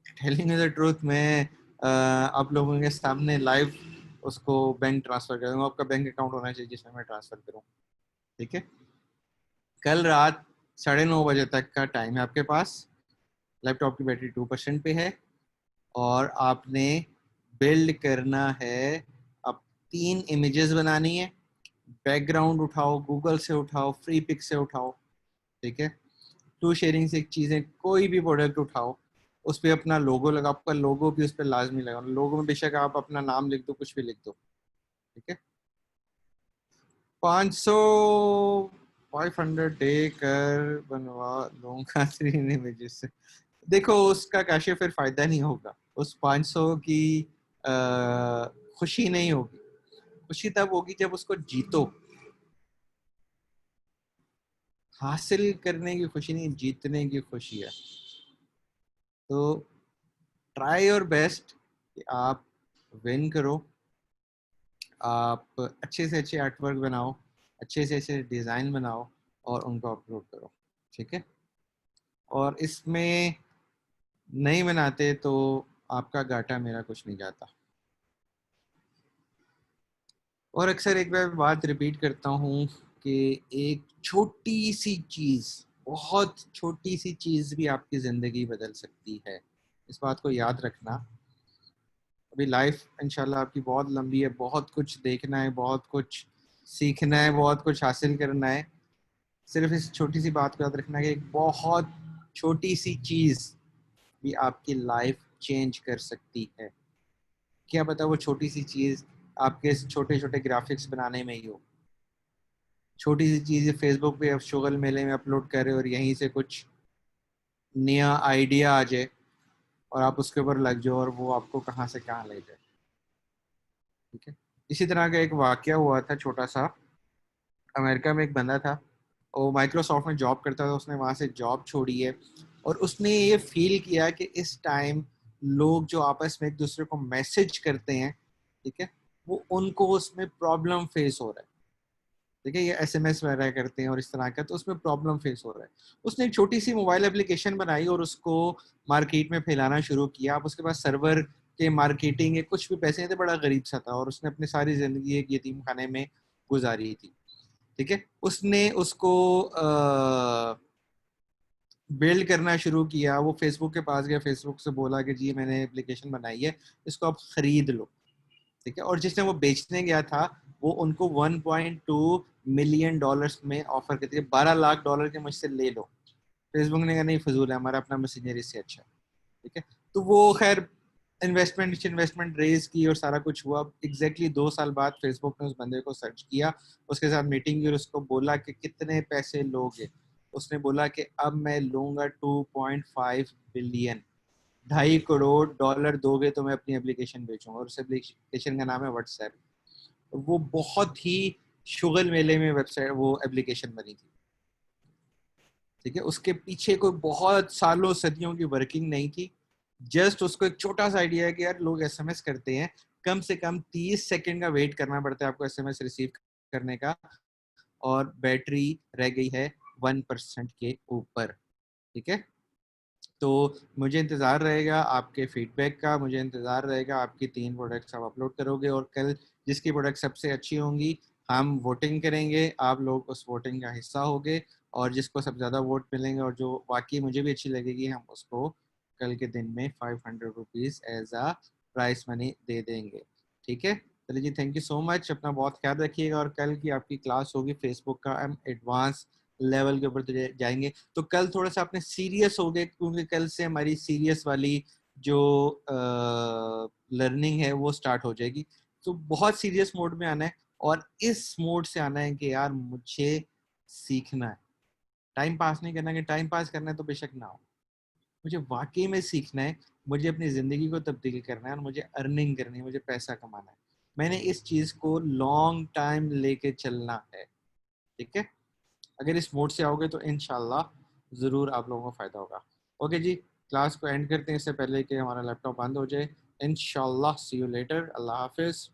telling the truth. मैं आप लोगों के सामने लाइव उसको बैंक ट्रांसफर कर दूंगा, आपका बैंक अकाउंट होना चाहिए जिसमें मैं ट्रांसफर करूँ। ठीक है, कल रात 9:30 बजे तक का टाइम है आपके पास, लैपटॉप की बैटरी 2% पे है और आपने बिल्ड करना है, अब 3 इमेजेस बनानी है, बैकग्राउंड उठाओ, गूगल से उठाओ, फ्री पिक से उठाओ, ठीक है, टू शेयरिंग से चीज़ें, कोई भी प्रोडक्ट उठाओ, उस पर अपना लोगो लगा, आपका लोगो भी उस पर लाजमी लगा, लोगो में बेशक आप अपना नाम लिख दो, कुछ भी लिख दो। ठीक है, 500 डे कर बनवा लूंगा 3 इमेजेस से। देखो उसका कैशे फिर फायदा नहीं होगा, उस 500 की खुशी नहीं होगी, खुशी तब होगी जब उसको जीतो। हासिल करने की खुशी नहीं, जीतने की खुशी है। तो ट्राई योर बेस्ट कि आप विन करो, आप अच्छे से अच्छे आर्टवर्क बनाओ, अच्छे से अच्छे डिज़ाइन बनाओ और उनको अपलोड करो। ठीक है, और इसमें नहीं बनाते तो आपका घाटा, मेरा कुछ नहीं जाता। और अक्सर एक बार बात रिपीट करता हूँ कि एक छोटी सी चीज़, बहुत छोटी सी चीज़ भी आपकी ज़िंदगी बदल सकती है, इस बात को याद रखना। अभी लाइफ इंशाल्लाह आपकी बहुत लंबी है, बहुत कुछ देखना है, बहुत कुछ सीखना है, बहुत कुछ हासिल करना है। सिर्फ इस छोटी सी बात को याद रखना कि एक बहुत छोटी सी चीज़ भी आपकी लाइफ चेंज कर सकती है। क्या पता वो छोटी सी चीज़ आपके छोटे छोटे ग्राफिक्स बनाने में ही हो, छोटी सी चीज़ फेसबुक पे आप शोगल मेले में अपलोड कर रहे हो और यहीं से कुछ नया आइडिया आ जाए और आप उसके ऊपर लग जाओ और वो आपको कहाँ से कहाँ ले जाए। ठीक है, इसी तरह का एक वाकया हुआ था छोटा सा। अमेरिका में एक बंदा था, वो माइक्रोसॉफ्ट में जॉब करता था, उसने वहाँ से जॉब छोड़ी है और उसने ये फील किया कि इस टाइम लोग जो आपस में एक दूसरे को मैसेज करते हैं, ठीक है, वो उनको उसमें प्रॉब्लम फेस हो रहा है। ठीक है, ये SMS वगैरह करते हैं और इस तरह का, तो उसमें प्रॉब्लम फेस हो रहा है। उसने एक छोटी सी मोबाइल एप्लीकेशन बनाई और उसको मार्केट में फैलाना शुरू किया। अब उसके पास सर्वर के मार्केटिंग के कुछ भी पैसे नहीं थे, बड़ा गरीब सा था और उसने अपनी सारी जिंदगी एक यतीम खाने में गुजारी थी। ठीक है, उसने उसको बिल्ड करना शुरू किया। वो फेसबुक के पास गया, फेसबुक से बोला कि जी मैंने एप्लीकेशन बनाई है, इसको आप खरीद लो। ठीक है, और जिसने वो बेचने गया था वो उनको 1.2 मिलियन डॉलर्स में ऑफर करती है, 12 लाख डॉलर के मुझसे ले लो। फेसबुक ने कहा नहीं, फजूल है, हमारा अपना मशीनरी से अच्छा। ठीक है, तो वो खैर इन्वेस्टमेंट रेज की और सारा कुछ हुआ। एग्जैक्टली 2 साल बाद फेसबुक ने उस बंदे को सर्च किया, उसके साथ मीटिंग की और उसको बोला कि कितने पैसे लोगे। उसने बोला कि अब मैं लूंगा 2.5 बिलियन, 2.5 करोड़ डॉलर दोगे तो मैं अपनी एप्लीकेशन बेचूंगा। और उस एप्लीकेशन का नाम है व्हाट्सएप। वो बहुत ही शुगल मेले में वेबसाइट वो एप्लीकेशन बनी थी। ठीक है, उसके पीछे कोई बहुत सालों सदियों की वर्किंग नहीं थी। जस्ट उसको एक छोटा सा आइडिया है कि यार लोग SMS करते हैं, कम से कम 30 सेकंड का वेट करना पड़ता है आपको SMS रिसीव करने का, और बैटरी रह गई है 1% के ऊपर। ठीक है, तो मुझे इंतज़ार रहेगा आपके फीडबैक का, मुझे इंतज़ार रहेगा आपकी 3 प्रोडक्ट्स आप अपलोड करोगे, और कल जिसकी प्रोडक्ट सबसे अच्छी होंगी हम वोटिंग करेंगे, आप लोग उस वोटिंग का हिस्सा होगे, और जिसको सबसे ज़्यादा वोट मिलेंगे और जो वाकई मुझे भी अच्छी लगेगी, हम उसको कल के दिन में 500 रुपीज़ एज आ प्राइस मनी दे देंगे। ठीक है, चलिए जी, थैंक यू सो मच, अपना बहुत ख्याल रखिएगा। और कल की आपकी क्लास होगी फेसबुक का, हम एडवांस लेवल के ऊपर तो जाएंगे। तो कल थोड़ा सा अपने सीरियस हो गए, क्योंकि कल से हमारी सीरियस वाली जो लर्निंग है वो स्टार्ट हो जाएगी। तो बहुत सीरियस मोड में आना है, और इस मोड से आना है कि यार मुझे सीखना है, टाइम पास नहीं करना। कि टाइम पास करना है तो बेशक ना हो, मुझे वाकई में सीखना है, मुझे अपनी ज़िंदगी को तब्दील करना है और मुझे अर्निंग करनी है, मुझे पैसा कमाना है। मैंने इस चीज़ को लॉन्ग टाइम लेके चलना है। ठीक है, अगर इस मोड से आओगे तो इंशाल्लाह ज़रूर आप लोगों को फ़ायदा होगा। ओके जी, क्लास को एंड करते हैं इससे पहले कि हमारा लैपटॉप बंद हो जाए। इंशाल्लाह सी यू लेटर, अल्लाह हाफिज़।